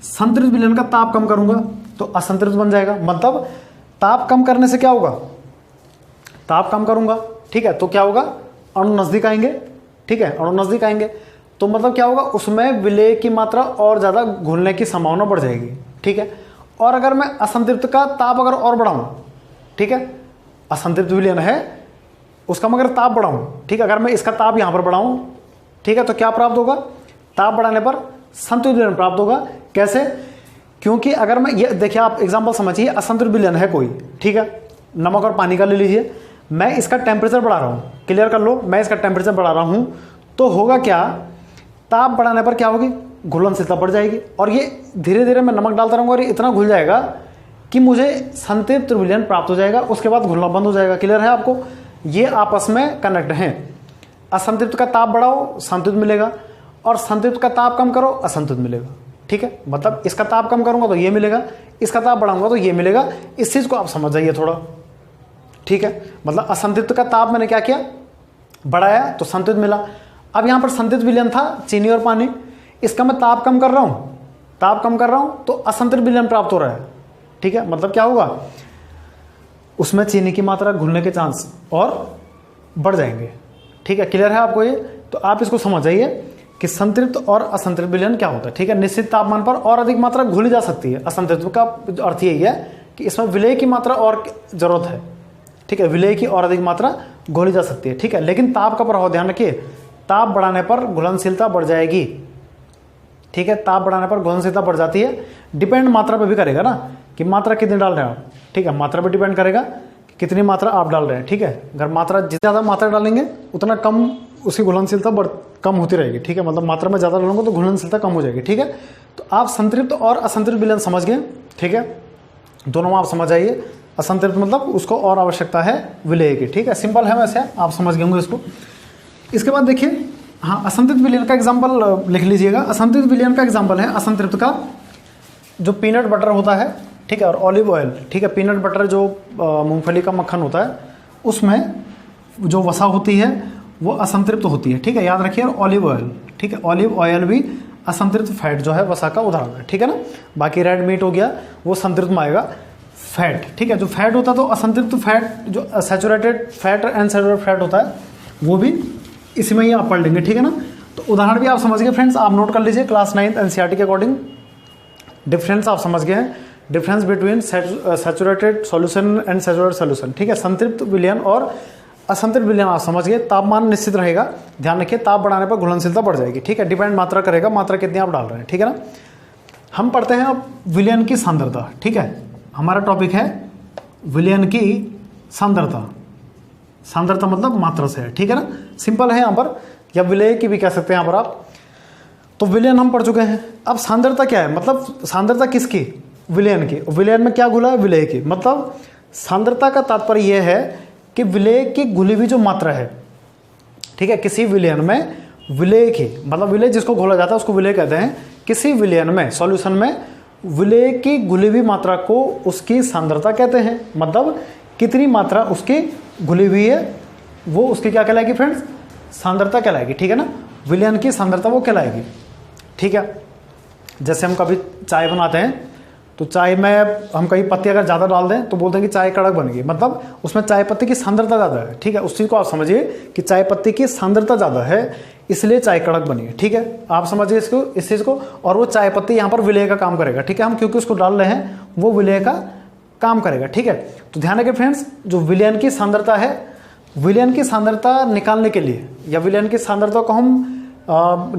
A: संतृप्त विलयन का ताप कम करूंगा तो असंतृप्त बन जाएगा, मतलब ताप कम करने से क्या होगा, ताप कम करूंगा, ठीक है, तो क्या होगा, अणु नजदीक आएंगे, ठीक है, अणु नजदीक आएंगे, तो मतलब क्या होगा, उसमें विलय की मात्रा और ज्यादा घुलने की संभावना बढ़ जाएगी, ठीक है। और अगर मैं असंतृप्त का ताप अगर और बढ़ाऊं, ठीक है, असंतृप्त विलयन है उसका मगर ताप बढ़ाऊं, ठीक है, अगर मैं इसका ताप यहां पर बढ़ाऊं, ठीक है, तो क्या प्राप्त होगा, ताप बढ़ाने पर संतृप्त विलयन प्राप्त होगा। कैसे, क्योंकि अगर मैं ये देखिए, आप एग्जांपल समझिए, असंतृप्त विलयन है कोई, ठीक है, नमक और पानी का ले लीजिए, मैं इसका टेम्परेचर बढ़ा रहा हूं, क्लियर कर लो, मैं इसका टेम्परेचर बढ़ा रहा हूं, तो होगा क्या, ताप बढ़ाने पर क्या होगी, घुलनशीलता बढ़ जाएगी, और ये धीरे धीरे मैं नमक डालता रहूंगा और ये इतना घुल जाएगा कि मुझे संतृप्त विलयन प्राप्त हो जाएगा, उसके बाद घुलना बंद हो जाएगा। क्लियर है आपको? ये आपस में कनेक्ट हैं। असंतृप्त का ताप बढ़ाओ संतृप्त मिलेगा, और संतृप्त का ताप कम करो असंतृप्त मिलेगा, ठीक है। मतलब इसका ताप कम करूंगा तो ये मिलेगा, इसका ताप बढ़ाऊंगा तो ये मिलेगा। इस चीज को आप समझ जाइए थोड़ा, ठीक है। मतलब असंतृप्त का ताप मैंने क्या किया, बढ़ाया तो संतृप्त मिला। अब यहां पर संतृप्त विलयन था चीनी और पानी, इसका मैं ताप कम कर रहा हूं, ताप कम कर रहा हूं तो असंतृप्त विलयन प्राप्त हो रहा है, ठीक है। मतलब क्या होगा, उसमें चीनी की मात्रा घुलने के चांस और बढ़ जाएंगे, ठीक है। क्लियर है आपको ये? तो आप इसको समझ जाइए कि संतृप्त और असंतृप्त विलयन क्या होता है, ठीक है। निश्चित तापमान पर और अधिक मात्रा घुली जा सकती है। असंतृप्त का अर्थ यही है कि इसमें विलय की मात्रा और जरूरत है, ठीक है, विलय की और अधिक मात्रा घोली जा सकती है, ठीक है। लेकिन ताप का प्रभाव ध्यान रखिए, ताप बढ़ाने पर घुलनशीलता बढ़ जाएगी, ठीक है। ताप बढ़ाने पर घुलनशीलता बढ़ जाती है। डिपेंड मात्रा पे भी करेगा ना, कि मात्रा कितनी डाल रहे हैं आप, ठीक है, मात्रा पे डिपेंड करेगा कि कितनी मात्रा आप डाल रहे हैं, ठीक है। अगर मात्रा जितनी ज़्यादा मात्रा डालेंगे उतना कम उसकी घुलनशीलता कम होती रहेगी, ठीक है। मतलब मात्रा में ज़्यादा डालूंगा तो घुलनशीलता कम हो जाएगी, ठीक है। तो आप संतृप्त और असंतृप्त विलयन समझ गए, ठीक है, दोनों आप समझ आइए। असंतृप्त मतलब उसको और आवश्यकता है विलय की, ठीक है, सिंपल है, वैसे आप समझ गए होंगे इसको। इसके बाद देखिए, हाँ, असंतृप्त विलयन का एग्जाम्पल लिख लीजिएगा। असंतृप्त विलयन का एग्जाम्पल है असंतृप्त का जो पीनट बटर होता है, ठीक है, और ऑलिव ऑयल, ठीक है। पीनट बटर जो मूंगफली का मक्खन होता है, उसमें जो वसा होती है वो असंतृप्त होती है, ठीक है, याद रखिए। और ऑलिव ऑयल, ठीक है, ऑलिव ऑयल भी असंतृप्त फैट जो है वसा का उदाहरण है, ठीक है ना। बाकी रेड मीट हो गया वो संतृप्त में आएगा, फैट, ठीक है। जो फैट होता है तो असंतृप्त फैट, जो saturated fat and saturated fat होता है वो भी इसी में ही आप पढ़ लेंगे, ठीक है ना। तो उदाहरण भी आप समझ गए फ्रेंड्स, आप नोट कर लीजिए क्लास 9 एनसीईआरटी के अकॉर्डिंग। डिफरेंस आप समझ गए हैं, difference between saturated solution and saturated solution, ठीक है। संतृप्त विलयन और असंतृप्त विलयन आप समझ गए। तापमान निश्चित रहेगा, ध्यान रखिए, ताप बढ़ाने पर घुलनशीलता बढ़ जाएगी, ठीक है। डिपेंड मात्रा करेगा, मात्रा कितनी आप डाल रहे हैं, ठीक है ना। हम पढ़ते हैं अब विलयन की सांद्रता, ठीक है। हमारा टॉपिक है विलयन की सांद्रता। सांद्रता मतलब मात्रा से है, ठीक है ना। सिंपल है यहाँ पर, या विलय की भी कह सकते हैं यहाँ पर आप। तो विलयन हम पढ़ चुके हैं। अब सांद्रता क्या है, मतलब सांद्रता किसकी, विलयन की। विलयन में क्या घुला है, विलय की। मतलब सांद्रता का तात्पर्य यह है कि विलय की घुली हुई जो मात्रा है, ठीक है, किसी विलयन में विलय की, मतलब विलय जिसको घोला जाता है उसको विलय कहते हैं। किसी विलयन में, सॉल्यूशन में विलय की घुली हुई मात्रा को उसकी सांद्रता कहते हैं। मतलब कितनी मात्रा उसकी घुली हुई है वो उसकी क्या कहलाएगी फ्रेंड्स, सांद्रता कहलाएगी, ठीक है ना। विलयन की सांद्रता वो कहलाएगी, ठीक है। जैसे हम कभी चाय बनाते हैं तो चाय में हम कहीं पत्ती अगर ज़्यादा डाल दें तो बोलते हैं कि चाय कड़क बनेगी, मतलब उसमें चाय पत्ती की सांद्रता ज़्यादा है, ठीक है। उस चीज़ को आप समझिए कि चाय पत्ती की सांद्रता ज़्यादा है इसलिए चाय कड़क बनी है, ठीक है। आप समझिए इसको, इस चीज़ को। और वो चाय पत्ती यहाँ पर विलय का काम करेगा, ठीक है। हम क्योंकि उसको डाल रहे हैं वो विलय का काम करेगा, ठीक है। तो ध्यान रखिए फ्रेंड्स, जो विलयन की सांद्रता है, विलयन की सांद्रता निकालने के लिए, या विलयन की सांद्रता को हम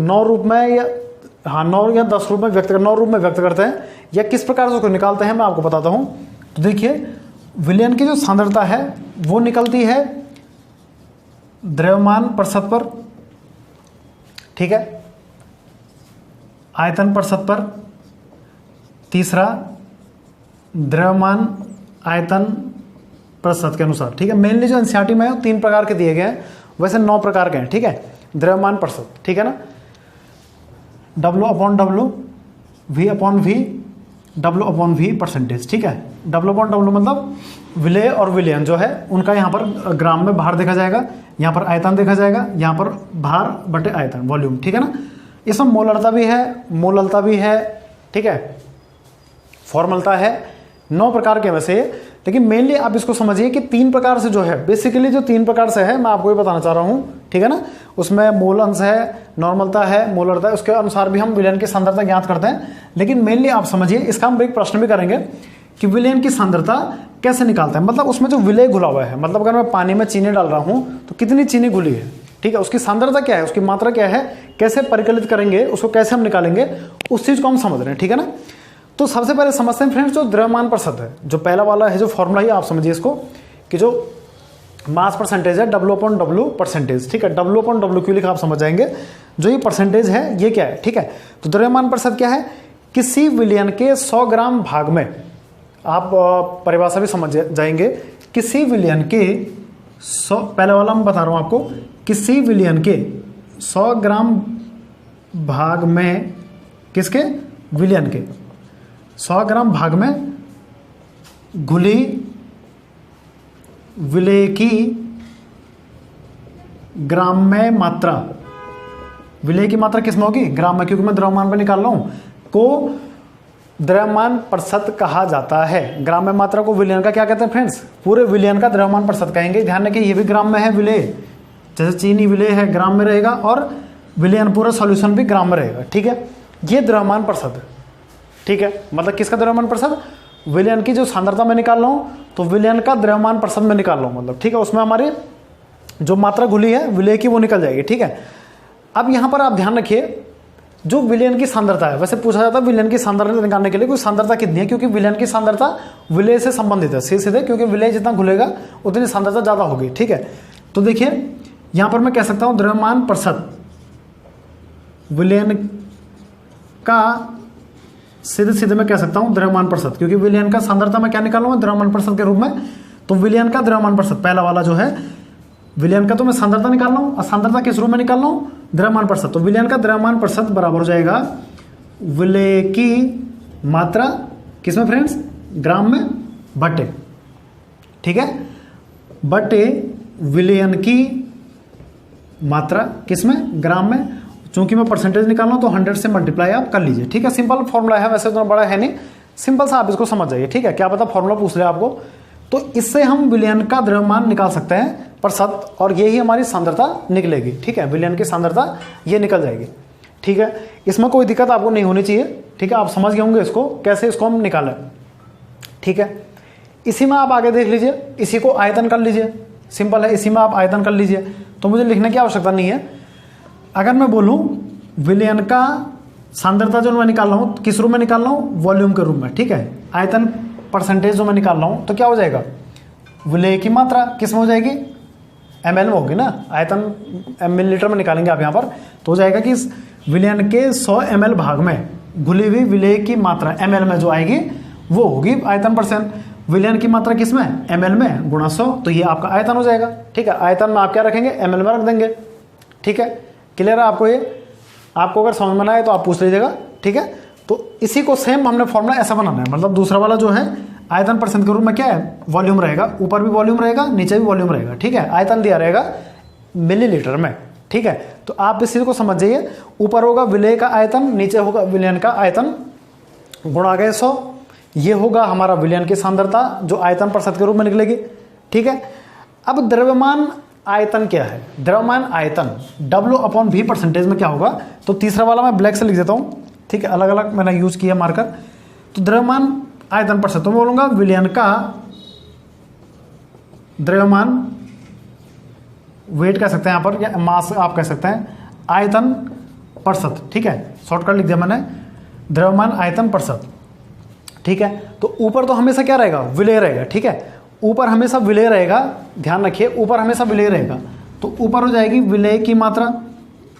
A: 9 रूप में या 9 या 10 रूप में व्यक्त 9 रूप में व्यक्त करते हैं, या किस प्रकार से उसको निकालते हैं मैं आपको बताता हूं। तो देखिए, विलयन की जो सांद्रता है वो निकलती है द्रव्यमान प्रतिशत पर, ठीक है, आयतन प्रतिशत पर, तीसरा द्रव्यमान आयतन प्रतिशत के अनुसार, ठीक है। मेनली जो एनसीईआरटी में है 3 प्रकार के दिए गए हैं, वैसे 9 प्रकार के हैं, ठीक है। द्रव्यमान प्रतिशत, ठीक है ना, W/W, V/V, W/V परसेंटेज, ठीक है। W/W मतलब विलय और विलयन जो है उनका यहाँ पर ग्राम में भार देखा जाएगा, यहाँ पर आयतन देखा जाएगा, यहाँ पर भार बटे आयतन, वॉल्यूम, ठीक है ना। इसमें मोलरता भी है, मोललता भी है, ठीक है, फॉर्मलता है, 9 प्रकार के वैसे। लेकिन मेनली आप इसको समझिए कि 3 प्रकार से जो है, बेसिकली जो 3 प्रकार से है मैं आपको ये बताना चाह रहा हूँ, ठीक है ना। उसमें मोल अंश है, नॉर्मलता है, मोलरता है, उसके अनुसार भी हम विलयन की सांद्रता ज्ञात करते हैं। लेकिन मेनली आप समझिए, इसका हम एक प्रश्न भी करेंगे कि विलयन की सांद्रता कैसे निकालते हैं। मतलब उसमें जो विलय घुला हुआ है, मतलब अगर मैं पानी में चीनी डाल रहा हूँ तो कितनी चीनी घुली है, ठीक है, उसकी सांद्रता क्या है, उसकी मात्रा क्या है, कैसे परिकलित करेंगे उसको, कैसे हम निकालेंगे, उस चीज़ को हम समझ रहे हैं, ठीक है ना। तो सबसे पहले समझते हैं फ्रेंड्स, जो द्रव्यमान प्रतिशत है, जो पहला वाला है जो फॉर्मूला ही आप समझिए इसको, कि जो मास परसेंटेज है W/W परसेंटेज, ठीक है। W/W क्यों लिखा आप समझ जाएंगे। जो ये परसेंटेज है ये क्या है, ठीक है। तो द्रव्यमान प्रतिशत क्या है, किसी विलयन के 100 ग्राम भाग में, आप परिभाषा भी समझ जाएंगे, किसी विलयन के 100, पहले वाला मैं बता रहा हूं आपको, किसी विलयन के 100 ग्राम भाग में, किसके, विलयन के 100 ग्राम भाग में घुली विलय की ग्राम में मात्रा, विलय की मात्रा किस में होगी, ग्राम में, क्योंकि मैं द्रव्यमान पर निकाल रहा हूं, को द्रव्यमान प्रतिशत कहा जाता है। ग्राम में मात्रा को विलयन का क्या कहते हैं फ्रेंड्स, पूरे विलयन का द्रव्यमान प्रतिशत कहेंगे। ध्यान रखिए ये भी ग्राम में है विलय, जैसे चीनी विलय है ग्राम में रहेगा, और विलयन पूरा सॉल्यूशन भी ग्राम में रहेगा, ठीक है। ये द्रव्यमान प्रतिशत, ठीक है। मतलब किसका द्रव्यमान प्रतिशत, विलयन की जो सांद्रता मैं निकाल रहा हूं तो विलयन का द्रव्यमान प्रतिशत में निकाल रहा हूं, मतलब, ठीक है। उसमें हमारी जो मात्रा घुली है विलय की वो निकल जाएगी, ठीक है। अब यहां पर आप ध्यान रखिए, जो विलयन की सांद्रता है, वैसे पूछा जाता है विलयन की सांद्रता निकालने के लिए कोई सांद्रता कितनी है, क्योंकि विलयन की सांद्रता विलय से संबंधित है सीधे, क्योंकि विलय जितना घुलेगा उतनी सांद्रता ज्यादा होगी, ठीक है। तो देखिए यहां पर मैं कह सकता हूं द्रव्यमान प्रतिशत विलयन का, सीधे सीधे मैं कह सकता हूं द्रव्यमान प्रतिशत, क्योंकि विलयन का सांद्रता मैं क्या निकाल रहा हूं, द्रव्यमान प्रतिशत के रूप में। तो विलयन का द्रव्यमान प्रतिशत, पहला वाला जो है विलयन का, तो मैं सांद्रता निकाल रहा हूं, और सांद्रता किस रूप में निकाल रहा हूं, द्रव्यमान प्रतिशत। तो विलयन का द्रव्यमान प्रतिशत बराबर हो जाएगा विलय की मात्रा किसमें फ्रेंड्स, ग्राम में, बटे, ठीक है, बटे विलयन की मात्रा किसमें, ग्राम में। चूंकि मैं परसेंटेज निकाल रहा हूं तो 100 से मल्टीप्लाई आप कर लीजिए, ठीक है। सिंपल फॉर्मूला है, वैसे उतना बड़ा है नहीं, सिंपल सा आप इसको समझ जाइए, ठीक है। क्या पता फॉर्मूला पूछ ले आपको, तो इससे हम विलयन का द्रव्यमान निकाल सकते हैं प्रतिशत, और यही हमारी सांद्रता निकलेगी, ठीक है। विलयन की सांद्रता ये निकल जाएगी, ठीक है। इसमें कोई दिक्कत आपको नहीं होनी चाहिए, ठीक है। आप समझ गए होंगे इसको कैसे इसको हम निकालें, ठीक है। इसी में आप आगे देख लीजिए, इसी को आयतन कर लीजिए, सिंपल है। इसी में आप आयतन कर लीजिए, तो मुझे लिखने की आवश्यकता नहीं है। अगर मैं बोलूं विलयन का सांद्रता जो मैं निकाल रहा हूं किस रूप में निकाल रहा हूं, वॉल्यूम के रूप में, ठीक है। आयतन परसेंटेज जो मैं निकाल रहा हूं तो क्या हो जाएगा, विलेय की मात्रा किस में हो जाएगी, ml में होगी ना। आयतन मिलीलीटर में निकालेंगे आप यहाँ पर, तो हो जाएगा कि इस विलयन के 100 ml भाग में घुली हुई विलेय की मात्रा ml में जो आएगी वो होगी आयतन परसेंट। विलयन की मात्रा किस में, ml में, गुणा 100, तो ये आपका आयतन हो जाएगा, ठीक है। आयतन में आप क्या रखेंगे, ml में रख देंगे, ठीक है। क्लियर है आपको ये? आपको अगर समझ में ना आए तो आप पूछ लीजिएगा, ठीक है। तो इसी को सेम हमने फॉर्मूला ऐसा बनाना है, मतलब दूसरा वाला जो है आयतन परसेंट के रूप में क्या है, वॉल्यूम रहेगा, ऊपर भी वॉल्यूम रहेगा, नीचे भी वॉल्यूम रहेगा, ठीक है। आयतन दिया रहेगा मिलीलीटर में, ठीक है। तो आप इस चीज को समझ जाइए, ऊपर होगा विलेय का आयतन, नीचे होगा विलयन का आयतन, गुणा गए 100, ये होगा हमारा विलयन की सांद्रता जो आयतन प्रतिशत के रूप में निकलेगी, ठीक है। अब द्रव्यमान आयतन क्या है, द्रव्यमान आयतन W/V परसेंटेज में क्या होगा, तो तीसरा वाला मैं ब्लैक से लिख देता हूँ, ठीक है। अलग अलग मैंने यूज किया मार्कर। तो द्रव्यमान आयतन प्रतिशत, तो मैं बोलूंगा विलयन का द्रव्यमान, वेट कह सकते हैं यहाँ पर, या मास आप कह सकते हैं, आयतन प्रतिशत, ठीक है। शॉर्टकट लिख दिया मैंने, द्रव्यमान आयतन प्रतिशत, ठीक है। तो ऊपर तो हमेशा क्या रहेगा, विलेय रहेगा, ठीक है। ऊपर हमेशा विलेय रहेगा, ध्यान रखिए, ऊपर हमेशा विलेय रहेगा। तो ऊपर हो जाएगी विलेय की मात्रा,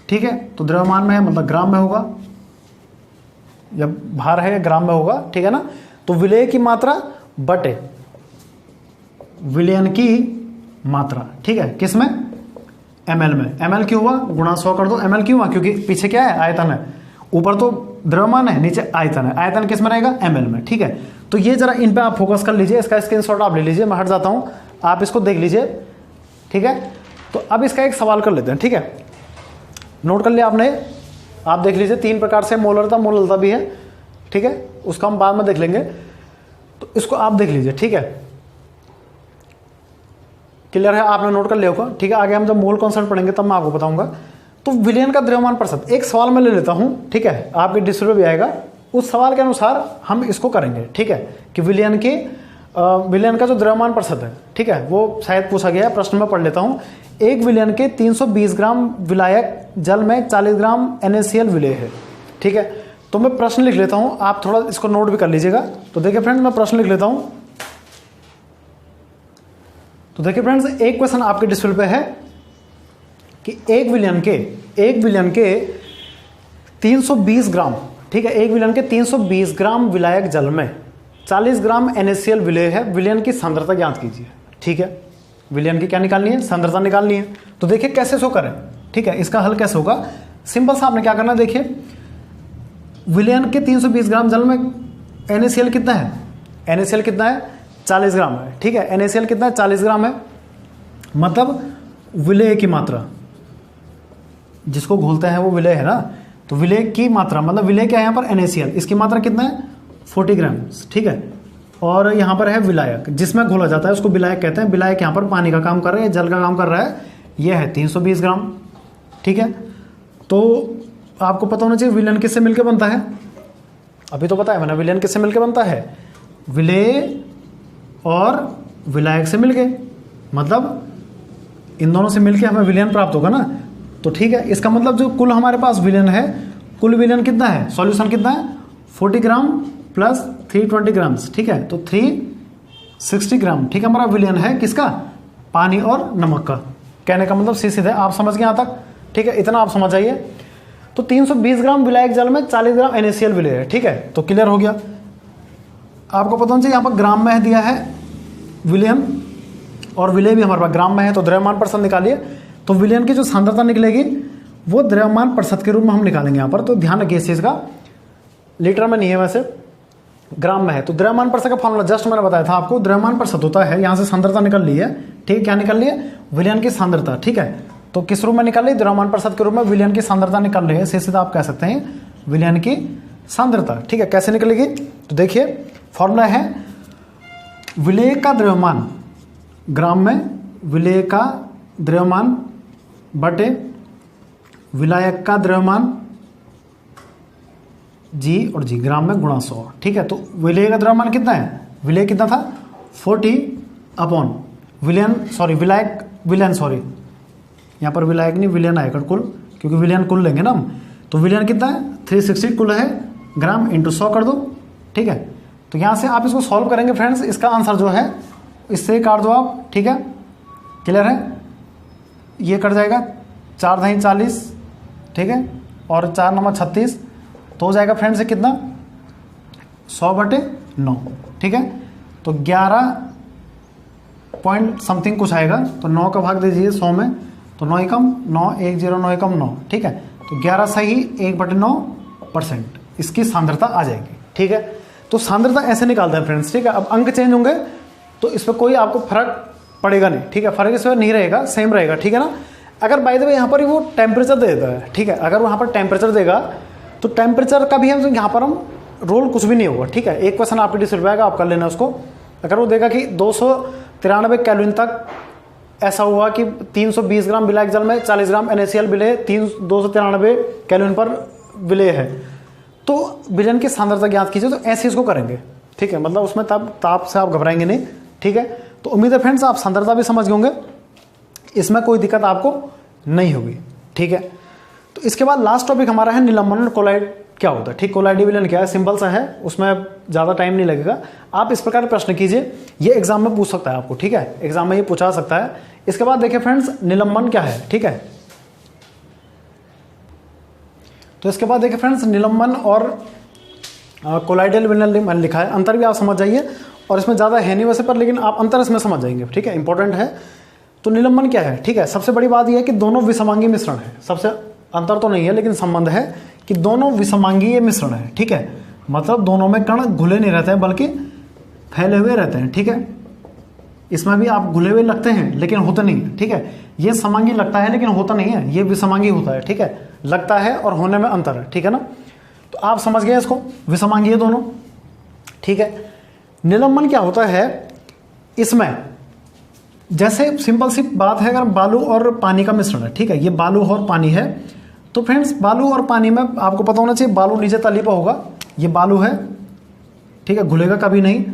A: ठीक है। तो द्रव्यमान में है मतलब ग्राम में होगा, या भार है ग्राम में होगा, ठीक है ना। तो विलेय की मात्रा बटे विलयन की मात्रा, ठीक है, किस में, ml में। ml क्यों हुआ, गुणा 100 कर दो। ml क्यों हुआ, क्योंकि पीछे क्या है, आयतन है, ऊपर तो द्रव्यमान है, नीचे आयतन है। आयतन किस में रहेगा, ml में, ठीक है। तो ये जरा इन पे आप फोकस कर लीजिए, इसका स्क्रीनशॉट आप ले लीजिए, मैं हट जाता हूं, आप इसको देख लीजिए, ठीक है। तो अब इसका एक सवाल कर लेते हैं, ठीक है। नोट कर लिया आपने, आप देख लीजिए, 3 प्रकार से मोलरता मोललता भी है, ठीक है, उसका हम बाद में देख लेंगे। तो इसको आप देख लीजिए, ठीक है। क्लियर है, आपने नोट कर लिया होगा, ठीक है। आगे हम जब मोल कॉन्सेप्ट पढ़ेंगे तब मैं आपको बताऊंगा। तो विलयन का द्रव्यमान प्रतिशत, एक सवाल मैं ले लेता हूं, ठीक है, आपके डिस्प्ले भी आएगा, उस सवाल के अनुसार हम इसको करेंगे, ठीक है। कि विलयन का जो द्रव्यमान प्रतिशत है, ठीक है, वो शायद पूछा गया है, प्रश्न में पढ़ लेता हूं। एक विलयन के 320 ग्राम विलायक जल में 40 ग्राम NaCl विलेय है, ठीक है। तो मैं प्रश्न लिख लेता हूं, आप थोड़ा इसको नोट भी कर लीजिएगा। तो देखिए फ्रेंड्स, मैं प्रश्न लिख लेता हूं। तो देखिए फ्रेंड्स, एक क्वेश्चन आपके डिस्प्ले पे है कि एक विलयन के 320 ग्राम, ठीक है, एक विलयन के 320 ग्राम विलायक जल में 40 ग्राम NaCl विलेय है, विलयन की सांद्रता ज्ञात कीजिए, ठीक है। विलयन की क्या निकालनी है, सांद्रता निकालनी है। तो देखिए कैसे इसको करें, ठीक है। इसका हल कैसे होगा, सिंपल सा आपने क्या करना है, देखिए विलयन के 320 ग्राम जल में NaCl कितना है, NaCl कितना है, 40 ग्राम है, ठीक है। NaCl कितना है, 40 ग्राम है, मतलब विलेय की मात्रा, जिसको घोलते हैं वो विलेय है ना। तो विलेय की मात्रा मतलब विलेय क्या है यहाँ पर, NaCl, इसकी मात्रा कितना है, 40 ग्राम, ठीक है। और यहाँ पर है विलायक, जिसमें घोला जाता है उसको विलायक कहते हैं। विलायक यहाँ पर पानी का काम कर रहा है, जल का काम कर रहा है, यह है 320 ग्राम, ठीक है। तो आपको पता होना चाहिए विलयन किससे मिलकर बनता है, अभी तो पता है मैंने, विलयन किससे मिलकर बनता है, विलेय और विलायक से मिलके, मतलब इन दोनों से मिलके हमें विलयन प्राप्त होगा ना। तो ठीक है, इसका मतलब जो कुल हमारे पास विलयन है, कुल विलयन कितना है, सॉल्यूशन कितना है, 40 ग्राम प्लस 320 ग्राम्स, ठीक है। तो 360 ग्राम, ठीक है, हमारा विलयन है किसका, पानी और नमक का। कहने का मतलब सीधे आप समझ गए यहाँ तक, ठीक है, इतना आप समझ जाइए। तो 320 ग्राम विलायक जल में 40 ग्राम NaCl विलेय है, ठीक है। तो क्लियर हो गया। आपको पता होना चाहिए यहाँ पर ग्राम में दिया है विलयन, और विलेय भी हमारे पास ग्राम में है। तो द्रव्यमान प्रतिशत निकालिए, तो विलयन की जो सांद्रता निकलेगी वो द्रव्यमान प्रतिशत के रूप में हम निकालेंगे यहाँ पर। तो ध्यान रखिए इस चीज़ का, लीटर में नहीं है वैसे, ग्राम में है। तो द्रव्यमान प्रतिशत का फॉर्मूला जस्ट मैंने बताया था आपको, द्रव्यमान प्रतिशत होता है, यहाँ से सांद्रता निकल ली है, ठीक है। क्या निकल ली है, विलयन की सांद्रता, ठीक है। तो किस रूप में निकल ली, द्रव्यमान प्रतिशत के रूप में विलयन की सांद्रता निकल रही है, सीधा आप कह सकते हैं विलयन की सांद्रता, ठीक है। कैसे निकलेगी, तो देखिए फॉर्मूला है विलेय का द्रव्यमान ग्राम में, विलेय का द्रव्यमान बटे विलायक का द्रव्यमान जी और जी ग्राम में गुणा 100, ठीक है। तो विलेय का द्रव्यमान कितना है, विलेय कितना था 40 अपॉन विलयन सॉरी यहाँ पर विलायक नहीं विलयन आएगा कुल, क्योंकि विलयन कुल लेंगे ना हम, तो विलयन कितना है 360 कुल है ग्राम इंटू 100 कर दो, ठीक है। तो यहाँ से आप इसको सॉल्व करेंगे फ्रेंड्स, इसका आंसर जो है इससे काट दो आप, ठीक है। क्लियर है, ये कट जाएगा 4 दही 40, ठीक है, और 4 नंबर 36, तो हो जाएगा फ्रेंड्स कितना 100/9, ठीक है। तो 11 पॉइंट समथिंग कुछ आएगा, तो 9 का भाग दीजिए 100 में, तो 9 एकम 9, 1 0 9 एकम 9, ठीक है। तो 11 सही 1/9% इसकी सांद्रता आ जाएगी, ठीक है। तो सांद्रता ऐसे निकालते हैं फ्रेंड्स, ठीक है। अब अंक चेंज होंगे तो इस पर कोई आपको फर्क पड़ेगा नहीं, ठीक है, फर्क इस पर नहीं रहेगा, सेम रहेगा, ठीक है ना। अगर बाय द वे यहाँ पर वो टेम्परेचर दे देता है, ठीक है, अगर वहाँ पर टेम्परेचर देगा तो टेम्परेचर का भी हम यहाँ पर हम रोल कुछ भी नहीं होगा, ठीक है। एक क्वेश्चन आपके डिस्प्ले आएगा, आप कर लेना उसको। अगर वो देगा कि 293 केल्विन तक ऐसा हुआ कि 320 ग्राम विलायक जल में 40 ग्राम NaCl विलेय 293 केल्विन पर विलेय है, तो विलयन की सांद्रता ज्ञात कीजिए, तो ऐसे इसको करेंगे, ठीक है। मतलब उसमें ताप से आप घबराएंगे नहीं, ठीक है। तो उम्मीद है फ्रेंड्स आप सांद्रता भी समझ गए होंगे, इसमें कोई दिक्कत आपको नहीं होगी, ठीक है। तो इसके बाद लास्ट टॉपिक हमारा है निलंबन और कोलाइड क्या होता है, ठीक। कोलाइडी विलयन क्या है, सिंपल सा है, उसमें ज़्यादा टाइम नहीं लगेगा। आप इस प्रकार के प्रश्न कीजिए, ये एग्जाम में पूछ सकता है आपको, ठीक है, एग्जाम में ये पूछा सकता है। इसके बाद देखिए फ्रेंड्स निलंबन क्या है, ठीक है। तो इसके बाद देखिए फ्रेंड्स निलंबन और कोलाइडल विलयन मैंने लिखा है, अंतर भी आप समझ जाइए, और इसमें ज़्यादा है नहीं वैसे पर, लेकिन आप अंतर इसमें समझ जाएंगे, ठीक है, इंपॉर्टेंट है। तो निलंबन क्या है, ठीक है। सबसे बड़ी बात यह है कि दोनों विषमांगी मिश्रण है, सबसे अंतर तो नहीं है लेकिन संबंध है कि दोनों विषमांगीय मिश्रण है, ठीक है। मतलब दोनों में कण घुले नहीं रहते हैं बल्कि फैले हुए रहते हैं, ठीक है। इसमें भी आप घुले हुए लगते हैं लेकिन होते नहीं है, ठीक है। ये समांगी लगता है लेकिन होता नहीं है, ये विषमांगी होता है, ठीक है। लगता है और होने में अंतर है, ठीक है ना। तो आप समझ गए इसको, विषमांगीय दोनों, ठीक है। निलंबन क्या होता है, इसमें जैसे सिंपल सी बात है, अगर बालू और पानी का मिश्रण है, ठीक है, ये बालू और पानी है, तो फ्रेंड्स बालू और पानी में आपको पता होना चाहिए बालू नीचे तली पर होगा, ये बालू है, ठीक है, घुलेगा कभी नहीं,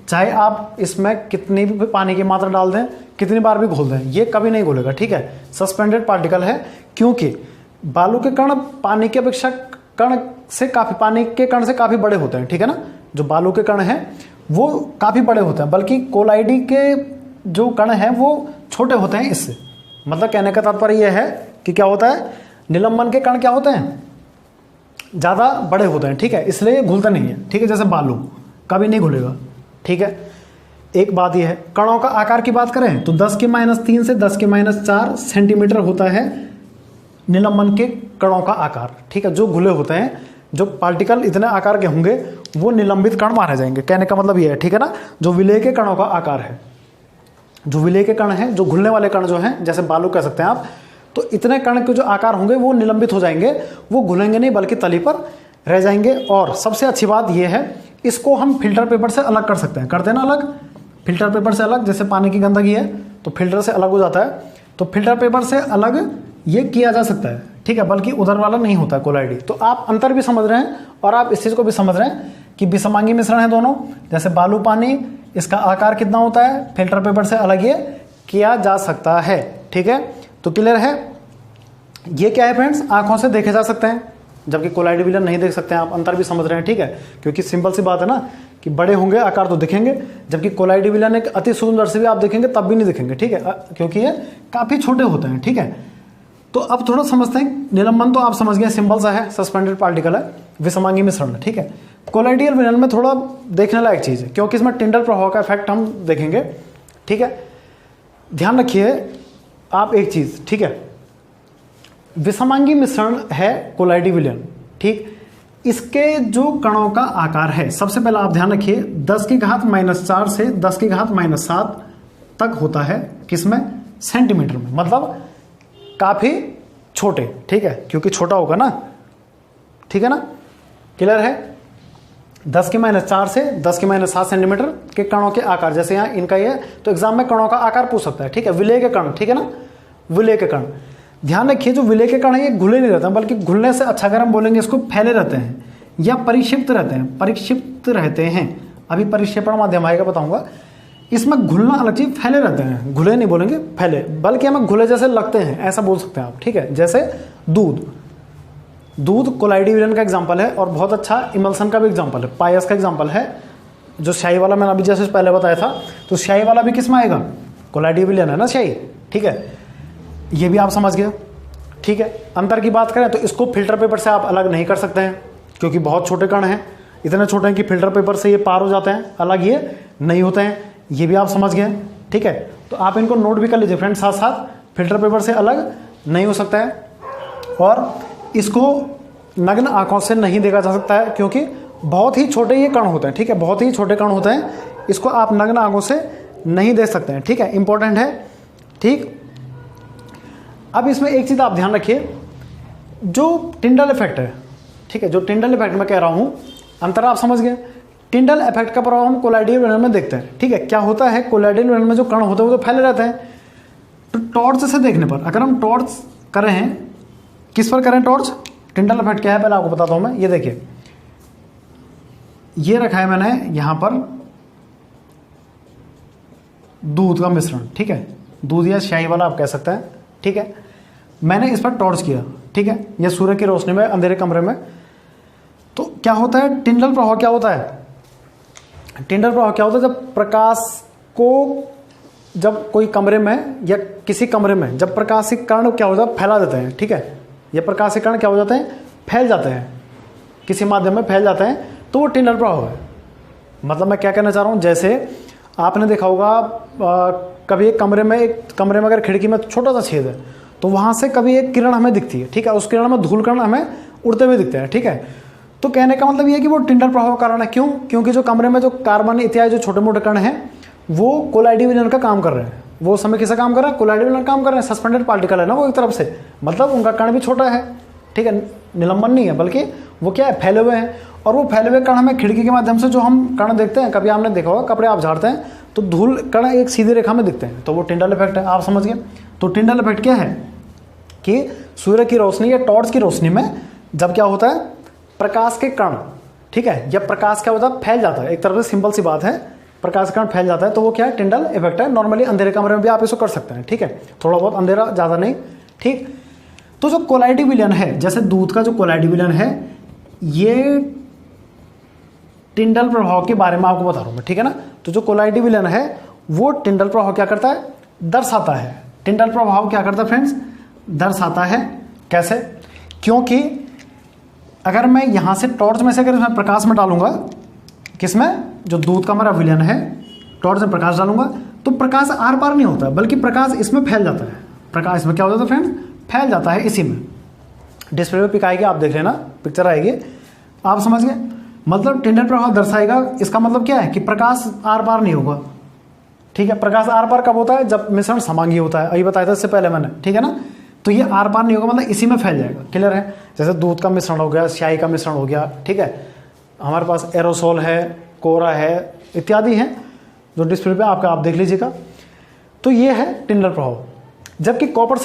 A: चाहे आप इसमें कितनी भी पानी की मात्रा डाल दें, कितनी बार भी घोल दें, ये कभी नहीं घुलेगा, ठीक है। सस्पेंडेड पार्टिकल है, क्योंकि बालू के कण पानी के अपेक्षा पानी के कण से काफ़ी बड़े होते हैं, ठीक है ना। जो बालू के कण हैं वो काफ़ी बड़े होते हैं, बल्कि कोलाइडी के जो कण हैं वो छोटे होते हैं इससे। मतलब कहने का तात्पर्य यह है कि क्या होता है, निलंबन के कण क्या होते हैं, ज़्यादा बड़े होते हैं, ठीक है, इसलिए घुलता नहीं है, ठीक है। जैसे बालू कभी नहीं घुलेगा, ठीक है। एक बात यह है, कणों का आकार की बात करें तो 10⁻³ से 10⁻⁴ सेंटीमीटर होता है निलंबन के कणों का आकार, ठीक है। जो घुले होते हैं, जो पार्टिकल इतने आकार के होंगे वो निलंबित कण माने जाएंगे, कहने का मतलब ये है, ठीक है ना। जो विलेय के कणों का आकार है, जो विलेय के कण हैं, जो घुलने वाले कण जो हैं, जैसे बालू कह सकते हैं आप, तो इतने कण के जो आकार होंगे वो निलंबित हो जाएंगे, वो घुलेंगे नहीं बल्कि तली पर रह जाएंगे। और सबसे अच्छी बात यह है, इसको हम फिल्टर पेपर से अलग कर सकते हैं, करते हैं ना अलग, फिल्टर पेपर से अलग, जैसे पानी की गंदगी है तो फिल्टर से अलग हो जाता है, तो फिल्टर पेपर से अलग ये किया जा सकता है, ठीक है, बल्कि उधर वाला नहीं होता कोलाइडी। तो आप अंतर भी समझ रहे हैं और आप इस चीज़ को भी समझ रहे हैं कि विषमांगी मिश्रण है दोनों, जैसे बालू पानी, इसका आकार कितना होता है, फिल्टर पेपर से अलग ये किया जा सकता है, ठीक है। तो क्लियर है, ये क्या है फ्रेंड्स, आंखों से देखे जा सकते हैं, जबकि कोलाइडी विलयन नहीं देख सकते हैं। आप अंतर भी समझ रहे हैं, ठीक है, क्योंकि सिंपल सी बात है ना कि बड़े होंगे आकार तो दिखेंगे, जबकि कोलाइडी विलयन एक अति सुंदर से भी आप देखेंगे तब भी नहीं दिखेंगे, ठीक है, क्योंकि ये काफ़ी छोटे होते हैं, ठीक है। तो अब थोड़ा समझते हैं, निलंबन तो आप समझ गए, सिंपल सा है, सस्पेंडेड पार्टिकल है, विषमांगी मिश्रण है, ठीक है। कोलाइडियल विलयन में थोड़ा देखने लायक चीज़ है, क्योंकि इसमें टिंडल प्रभाव का इफेक्ट हम देखेंगे, ठीक है। ध्यान रखिए आप एक चीज़, ठीक है, विषमांगी मिश्रण है कोलाइडी विलयन, ठीक। इसके जो कणों का आकार है, सबसे पहले आप ध्यान रखिए 10⁻⁻4 से 10⁻⁷ तक होता है, किसमें, सेंटीमीटर में, मतलब काफ़ी छोटे, ठीक है, क्योंकि छोटा होगा ना, ठीक है ना। क्लियर है? 10⁻⁴ से 10⁻⁷ सेंटीमीटर के कणों के आकार, जैसे यहाँ इनका ये, तो एग्जाम में कणों का आकार पूछ सकता है, ठीक है, विलेय के कण, ठीक है ना, विलेय के कण। ध्यान रखिए जो विलेय के कण है ये घुले नहीं रहते हैं, बल्कि घुलने से अच्छा अगर हम बोलेंगे इसको फैले रहते हैं या परिक्षिप्त रहते हैं, परिक्षिप्त रहते हैं। अभी परिक्षेपण माध्यम आएगा बताऊंगा। इसमें घुलना अलग चीज, फैले रहते हैं, घुले नहीं बोलेंगे, फैले, बल्कि हमें घुले जैसे लगते हैं, ऐसा बोल सकते हैं आप, ठीक है। जैसे दूध कोलाइडी विलयन का एग्जाम्पल है और बहुत अच्छा इमल्सन का भी एग्जाम्पल है, पायस का एग्जाम्पल है। जो स्याही वाला मैंने अभी जैसे पहले बताया था, तो स्याही वाला भी किस में आएगा? कोलाइडी विलयन है ना स्याही, ठीक है, ये भी आप समझ गए, ठीक है। अंतर की बात करें तो इसको फिल्टर पेपर से आप अलग नहीं कर सकते हैं, क्योंकि बहुत छोटे कण हैं, इतने छोटे हैं कि फिल्टर पेपर से ये पार हो जाते हैं, अलग ये नहीं होते हैं, ये भी आप समझ गए, ठीक है। तो आप इनको नोट भी कर लीजिए फ्रेंड, साथ साथ फिल्टर पेपर से अलग नहीं हो सकता है और इसको नग्न आंखों से नहीं देखा जा सकता है, क्योंकि बहुत ही छोटे ये कण होते हैं, ठीक है, बहुत ही छोटे कण होते हैं, इसको आप नग्न आंखों से नहीं देख सकते हैं, ठीक है, इंपॉर्टेंट है, ठीक। अब इसमें एक चीज़ आप ध्यान रखिए, जो टिंडल इफेक्ट है, ठीक है, जो टिंडल इफेक्ट मैं कह रहा हूँ, अंतर आप समझ गए। टिंडल इफेक्ट का प्रभाव हम कोलाइडियल विलयन में देखते हैं, ठीक है। क्या होता है, कोलाइडियल विलयन में जो कण होते हैं वो तो फैले रहते हैं, तो टॉर्च से देखने पर, अगर हम टॉर्च कर रहे हैं, किस पर करें टॉर्च? टिंडल इफेक्ट क्या है पहले आपको बताता हूं मैं। ये देखिए, ये रखा है मैंने यहां पर दूध का मिश्रण, ठीक है, दूध या स्याही वाला आप कह सकते हैं, ठीक है। मैंने इस पर टॉर्च किया, ठीक है, यह सूर्य की रोशनी में अंधेरे कमरे में, तो क्या होता है, टिंडल प्रभाव क्या होता है? टिंडल प्रभाव क्या होता है, जब प्रकाश को, जब कोई कमरे में या किसी कमरे में जब प्रकाशिक कण क्या होता है, फैला देते हैं, ठीक है, ये प्रकाशिक कण क्या हो जाते हैं, फैल जाते हैं, किसी माध्यम में फैल जाते हैं, तो वो टिंडल प्रभाव है। मतलब मैं क्या कहना चाह रहा हूँ, जैसे आपने देखा होगा कभी एक कमरे में अगर खिड़की में छोटा सा छेद है, तो वहाँ से कभी एक किरण हमें दिखती है, ठीक है, उस किरण में धूल कण हमें उड़ते हुए दिखते हैं, ठीक है। तो कहने का मतलब ये है कि वो टिंडल प्रभाव का कारण है। क्यों? क्योंकि जो कमरे में जो कार्बन इत्यादि जो छोटे मोटे कण हैं वो कोलाइडी विलयन का काम कर रहे हैं, वो उस समय किसका काम कर रहा है, कोलाइडी विलयन काम कर रहे हैं। सस्पेंडेड पार्टिकल है ना वो एक तरफ से, मतलब उनका कण भी छोटा है, ठीक है, निलंबन नहीं है, बल्कि वो क्या है, फैले हुए हैं। और वो फैले हुए कण हमें खिड़की के माध्यम से जो हम कण देखते हैं, कभी आपने देखा होगा कपड़े आप झाड़ते हैं तो धूल कण एक सीधी रेखा में दिखते हैं, तो वो टिंडल इफेक्ट है, आप समझ गए। तो टिंडल इफेक्ट क्या है कि सूर्य की रोशनी या टॉर्च की रोशनी में जब क्या होता है, प्रकाश के कण, ठीक है, या प्रकाश क्या होता है, फैल जाता है, एक तरफ से सिंपल सी बात है, प्रकाश कण फैल जाता है, तो वो क्या है, टिंडल इफेक्ट है। नॉर्मली अंधेरे कमरे में भी आप इसको कर सकते हैं, ठीक है, थोड़ा बहुत अंधेरा, ज़्यादा नहीं, ठीक। तो जो कोलाइडी विलयन है, जैसे दूध का जो कोलाइडी विलयन है, ये टिंडल प्रभाव के बारे में आपको बता रहा हूं मैं, ठीक है ना। तो जो कोलाइडी विलयन है वो टिंडल प्रभाव क्या करता है, दर्शाता है। टिंडल प्रभाव क्या करता है फ्रेंड्स, दर्शाता है। कैसे? क्योंकि अगर मैं यहां से टॉर्च में से अगर इसमें प्रकाश में डालूंगा, किसमें, जो दूध का हमारा विलयन है, टॉर्च में प्रकाश डालूंगा तो प्रकाश आर पार नहीं होता, बल्कि प्रकाश इसमें फैल जाता है। प्रकाश इसमें क्या होता है फ्रेंड्स, फैल जाता है इसी में। डिस्प्ले पे पिक आएगी, आप देख लेना, पिक्चर आएगी, आप समझ गए। मतलब टिंडल प्रभाव दर्शाएगा, इसका मतलब क्या है कि प्रकाश आर पार नहीं होगा, ठीक है। प्रकाश आर पार कब होता है, जब मिश्रण समांगी होता है, अभी बताया था इससे पहले मैंने, ठीक है ना। तो ये आर पार नहीं होगा, मतलब इसी में फैल जाएगा। क्लियर है? जैसे दूध का मिश्रण हो गया, स्याही का मिश्रण हो गया, ठीक है, हमारे पास एरोसोल है, कोरा है, इत्यादि हैं जो डिस्प्ले पे आप देख लीजिएगा। तो ये है टिंडल प्रभाव। जबकि कॉपर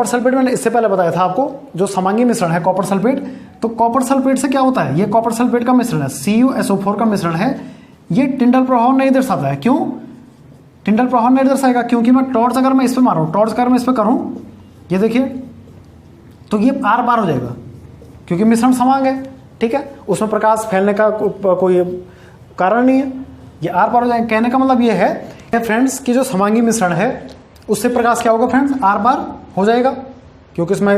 A: सल्फेट मैंने इससे पहले बताया था आपको, जो समांगी मिश्रण है कॉपर सल्फेट, तो कॉपर सल्फेट से क्या होता है, ये कॉपर सल्फेट का मिश्रण है, CuSO4 का मिश्रण है, ये टिंडल प्रभाव नहीं दर्शाता है। क्यों टिंडल प्रभाव नहीं दर्शाएगा? क्योंकि मैं टॉर्च अगर मैं इस पर मारूं, टॉर्च अगर मैं इस पर करूं, ये देखिए, तो ये आर पार हो जाएगा, क्योंकि मिश्रण समांग है, ठीक है, उसमें प्रकाश फैलने का कोई कारण नहीं है, ये आर पार हो जाएगा। कहने का मतलब ये है फ्रेंड्स कि जो समांगी मिश्रण है उससे प्रकाश क्या होगा फ्रेंड्स, आर पार हो जाएगा, क्योंकि इसमें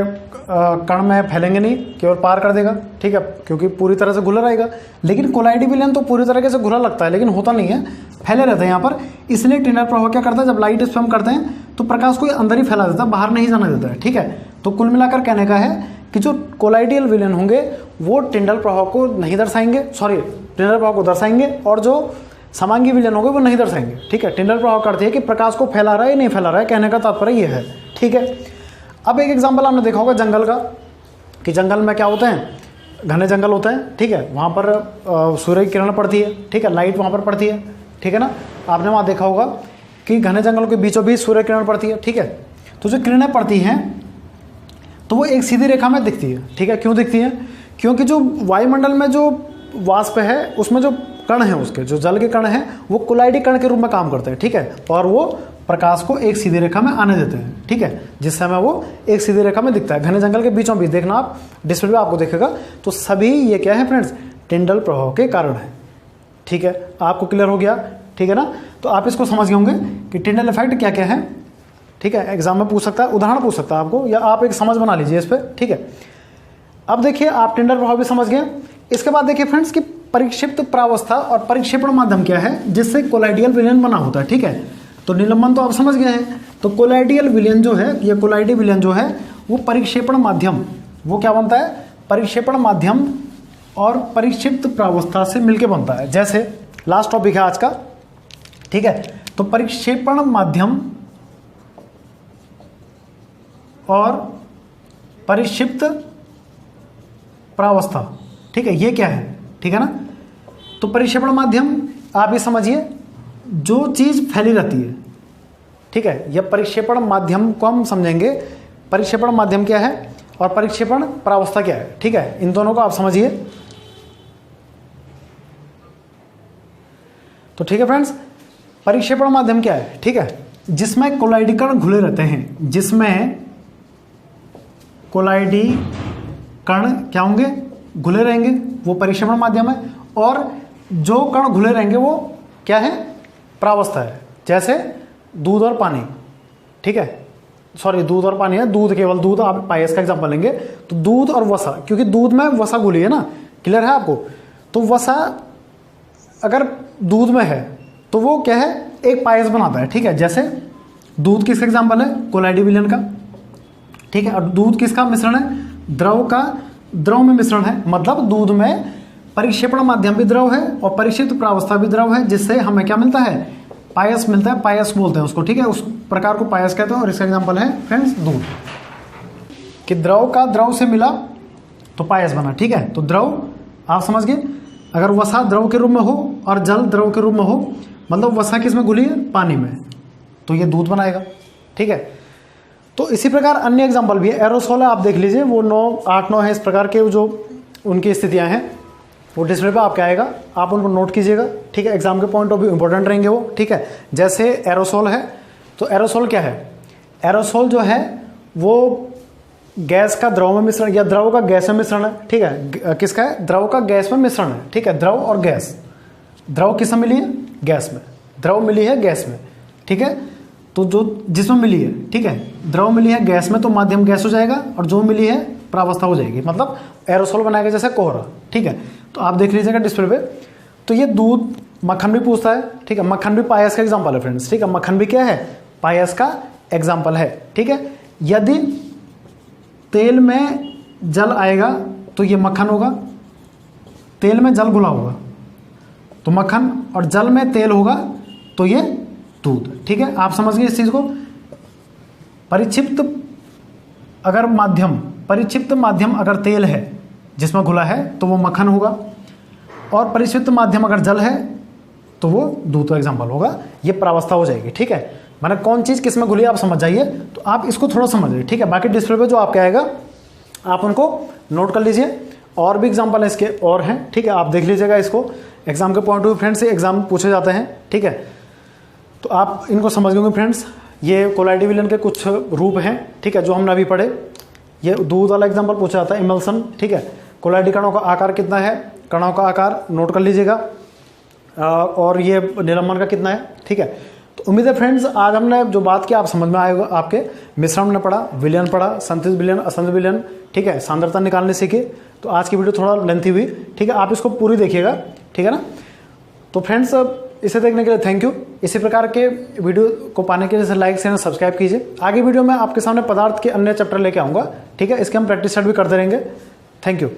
A: कण में फैलेंगे नहीं, केवल पार कर देगा, ठीक है, क्योंकि पूरी तरह से घुला रहेगा। लेकिन कोलाइडी विलयन तो पूरी तरीके से घुला लगता है, लेकिन होता नहीं है, फैले रहते हैं यहाँ पर। इसलिए टिंडल प्रभाव क्या करता है, जब लाइट इस पर हम करते हैं तो प्रकाश को अंदर ही फैला देता है, बाहर नहीं जाने देता है, ठीक है। तो कुल मिलाकर कहने का है कि जो कोलाइडियल विलयन होंगे वो टिंडल प्रभाव को नहीं दर्शाएंगे, टिंडल प्रभाव को दर्शाएंगे, और जो समांगी विलयन होंगे वो नहीं दर्शाएंगे, ठीक है। टिंडल प्रभाव करती है कि प्रकाश को फैला रहा है या नहीं फैला रहा है, कहने का तात्पर्य ये है, ठीक है। अब एक एग्जांपल आपने देखा होगा जंगल का, कि जंगल में क्या होते हैं, घने जंगल होते हैं, ठीक है, वहाँ पर सूर्य की किरण पड़ती है, ठीक है, लाइट वहाँ पर पड़ती है, ठीक है ना। आपने वहाँ देखा होगा कि घने जंगलों के बीचों बीच सूर्य किरण पड़ती है, ठीक है। तो जो किरणें पड़ती हैं तो वो एक सीधी रेखा में दिखती है, ठीक है। क्यों दिखती है? क्योंकि जो वायुमंडल में जो वाष्प है उसमें जो कण हैं, उसके जो जल के कण हैं वो कोलाइडी कण के रूप में काम करते हैं, ठीक है, और वो प्रकाश को एक सीधी रेखा में आने देते हैं, ठीक है, जिस समय वो एक सीधी रेखा में दिखता है। घने जंगल के बीचों बीच देखना, आप डिस्प्ले पे आपको दिखेगा। तो सभी ये क्या है फ्रेंड्स, टिंडल प्रभाव के कारण है, ठीक है। आपको क्लियर हो गया, ठीक है ना। तो आप इसको समझ गए होंगे कि टिंडल इफेक्ट क्या क्या है, ठीक है। एग्जाम में पूछ सकता है, उदाहरण पूछ सकता है आपको, या आप एक समझ बना लीजिए इस पर, ठीक है। अब देखिए आप टिंडल प्रभाव भी समझ गए। इसके बाद देखिए फ्रेंड्स कि परिक्षिप्त प्रावस्था और परिक्षेपण माध्यम क्या है, जिससे कोलाइडियल विलयन बना होता है, ठीक है। तो निलंबन तो आप समझ गए हैं। तो कोलाइडियल विलयन जो है, ये कोलाइडी विलयन जो है वो परिक्षेपण माध्यम, वो क्या बनता है, परिक्षेपण माध्यम और परिक्षिप्त प्रावस्था से मिलकर बनता है। जैसे लास्ट टॉपिक है आज का, ठीक है। तो परिक्षेपण माध्यम और परिक्षिप्त प्रावस्था, ठीक है, ये क्या है, ठीक है ना। तो परिक्षेपण माध्यम आप ये समझिए, जो चीज़ फैली रहती है, ठीक है, यह परिक्षेपण माध्यम को हम समझेंगे। परिक्षेपण माध्यम क्या है और परिक्षेपण प्रावस्था क्या है, ठीक है, इन दोनों को आप समझिए। तो ठीक है फ्रेंड्स, परिक्षेपण माध्यम क्या है, ठीक है, जिसमें कोलाइडी कण घुले रहते हैं, जिसमें कोलाइडी कण क्या होंगे, घुले रहेंगे, वो परिक्षेपण माध्यम है। और जो कण घुले रहेंगे वो क्या है, प्रावस्था है। जैसे दूध और पानी, ठीक है, सॉरी दूध और पानी है, दूध केवल दूध, आप पायस का एग्जांपल लेंगे तो दूध और वसा, क्योंकि दूध में वसा घुली है ना, क्लियर है आपको। तो वसा अगर दूध में है तो वो क्या है, एक पायस बनाता है, ठीक है। जैसे दूध किसका एग्जांपल है, कोलाइडी विलयन का, ठीक है। और दूध किसका मिश्रण है, द्रव का, द्रव में मिश्रण है, मतलब दूध में परिक्षेपण माध्यम भी द्रव है और परिक्षिप्त प्रावस्था भी द्रव है, जिससे हमें क्या मिलता है, पायस मिलता है, पायस बोलते हैं उसको, ठीक है, उस प्रकार को पायस कहते हैं। और इसका एग्जांपल है फ्रेंड्स दूध, कि द्रव का द्रव से मिला तो पायस बना, ठीक है। तो द्रव आप समझ गए, अगर वसा द्रव के रूप में हो और जल द्रव के रूप में हो, मतलब वसा किस में घुली है, पानी में, तो ये दूध बनाएगा, ठीक है। तो इसी प्रकार अन्य एग्जाम्पल भी है। एरोसोल है, आप देख लीजिए, वो 8-9 है इस प्रकार के जो उनकी स्थितियां हैं, वो डिस्प्ले पे आपके आएगा, आप उनको नोट कीजिएगा, ठीक है। एग्जाम के पॉइंट ऑफ व्यू इंपॉर्टेंट रहेंगे वो, ठीक है। जैसे एरोसोल है, तो एरोसोल क्या है, एरोसोल जो है वो गैस का द्रव में मिश्रण या द्रव का गैस में मिश्रण है, ठीक है। किसका है, द्रव का गैस में मिश्रण है, ठीक है। द्रव और गैस, द्रव किस में मिली है, गैस में, द्रव मिली है गैस में, ठीक है। तो जो जिसमें मिली है, ठीक है, द्रव मिली है गैस में, तो माध्यम गैस हो जाएगा, और जो मिली है प्रावस्था हो जाएगी, मतलब एरोसोल बनाएगा जैसे कोहरा, ठीक है। तो आप देख लीजिएगा डिस्प्ले पे। तो ये दूध, मक्खन भी पूछता है, ठीक है, मक्खन भी पायस का एग्जाम्पल है फ्रेंड्स, ठीक है। मक्खन भी क्या है, पायस का एग्जाम्पल है, ठीक है। यदि तेल में जल आएगा तो ये मक्खन होगा, तेल में जल घुला होगा तो मक्खन, और जल में तेल होगा तो ये दूध, ठीक है। आप समझ गए इस चीज को। परिक्षिप्त अगर माध्यम, परिक्षिप्त माध्यम अगर तेल है जिसमें घुला है तो वो मक्खन होगा, और परिक्षिप्त माध्यम अगर जल है तो वो दूध का एग्जाम्पल होगा, ये प्रावस्था हो जाएगी, ठीक है। मैंने कौन चीज़ किस में घुली आप समझ जाइए, तो आप इसको थोड़ा समझिए, ठीक है। बाकी डिस्प्ले पे जो आपके आएगा आप उनको नोट कर लीजिए। और भी एग्जाम्पल है इसके और हैं, ठीक है, आप देख लीजिएगा इसको। एग्जाम के पॉइंट ऑफ व्यू फ्रेंड्स से एग्जाम पूछे जाते हैं, ठीक है। तो आप इनको समझ गए फ्रेंड्स। ये कोलाइडी विलयन के कुछ रूप हैं, ठीक है, जो हमने अभी पढ़े। ये दूध वाला एग्जाम्पल पूछा जाता है, इमल्सन, ठीक है। कोलाइडी कणों का आकार कितना है, कणों का आकार नोट कर लीजिएगा। और ये निलंबन का कितना है, ठीक है। तो उम्मीद है फ्रेंड्स आज हमने जो बात की आप समझ में आएगा। आपके मिश्रण ने पढ़ा, विलयन पढ़ा, संतुलित विलयन, असंतुलित विलयन, ठीक है, सांद्रता निकालने सीखे। तो आज की वीडियो थोड़ा लेंथी हुई, ठीक है, आप इसको पूरी देखिएगा, ठीक है ना। तो फ्रेंड्स इसे देखने के लिए थैंक यू। इसी प्रकार के वीडियो को पाने के लिए लाइक शेयर सब्सक्राइब कीजिए। आगे वीडियो में आपके सामने पदार्थ के अन्य चैप्टर लेके आऊँगा, ठीक है। इसके हम प्रैक्टिस सेट भी करते रहेंगे। Thank you.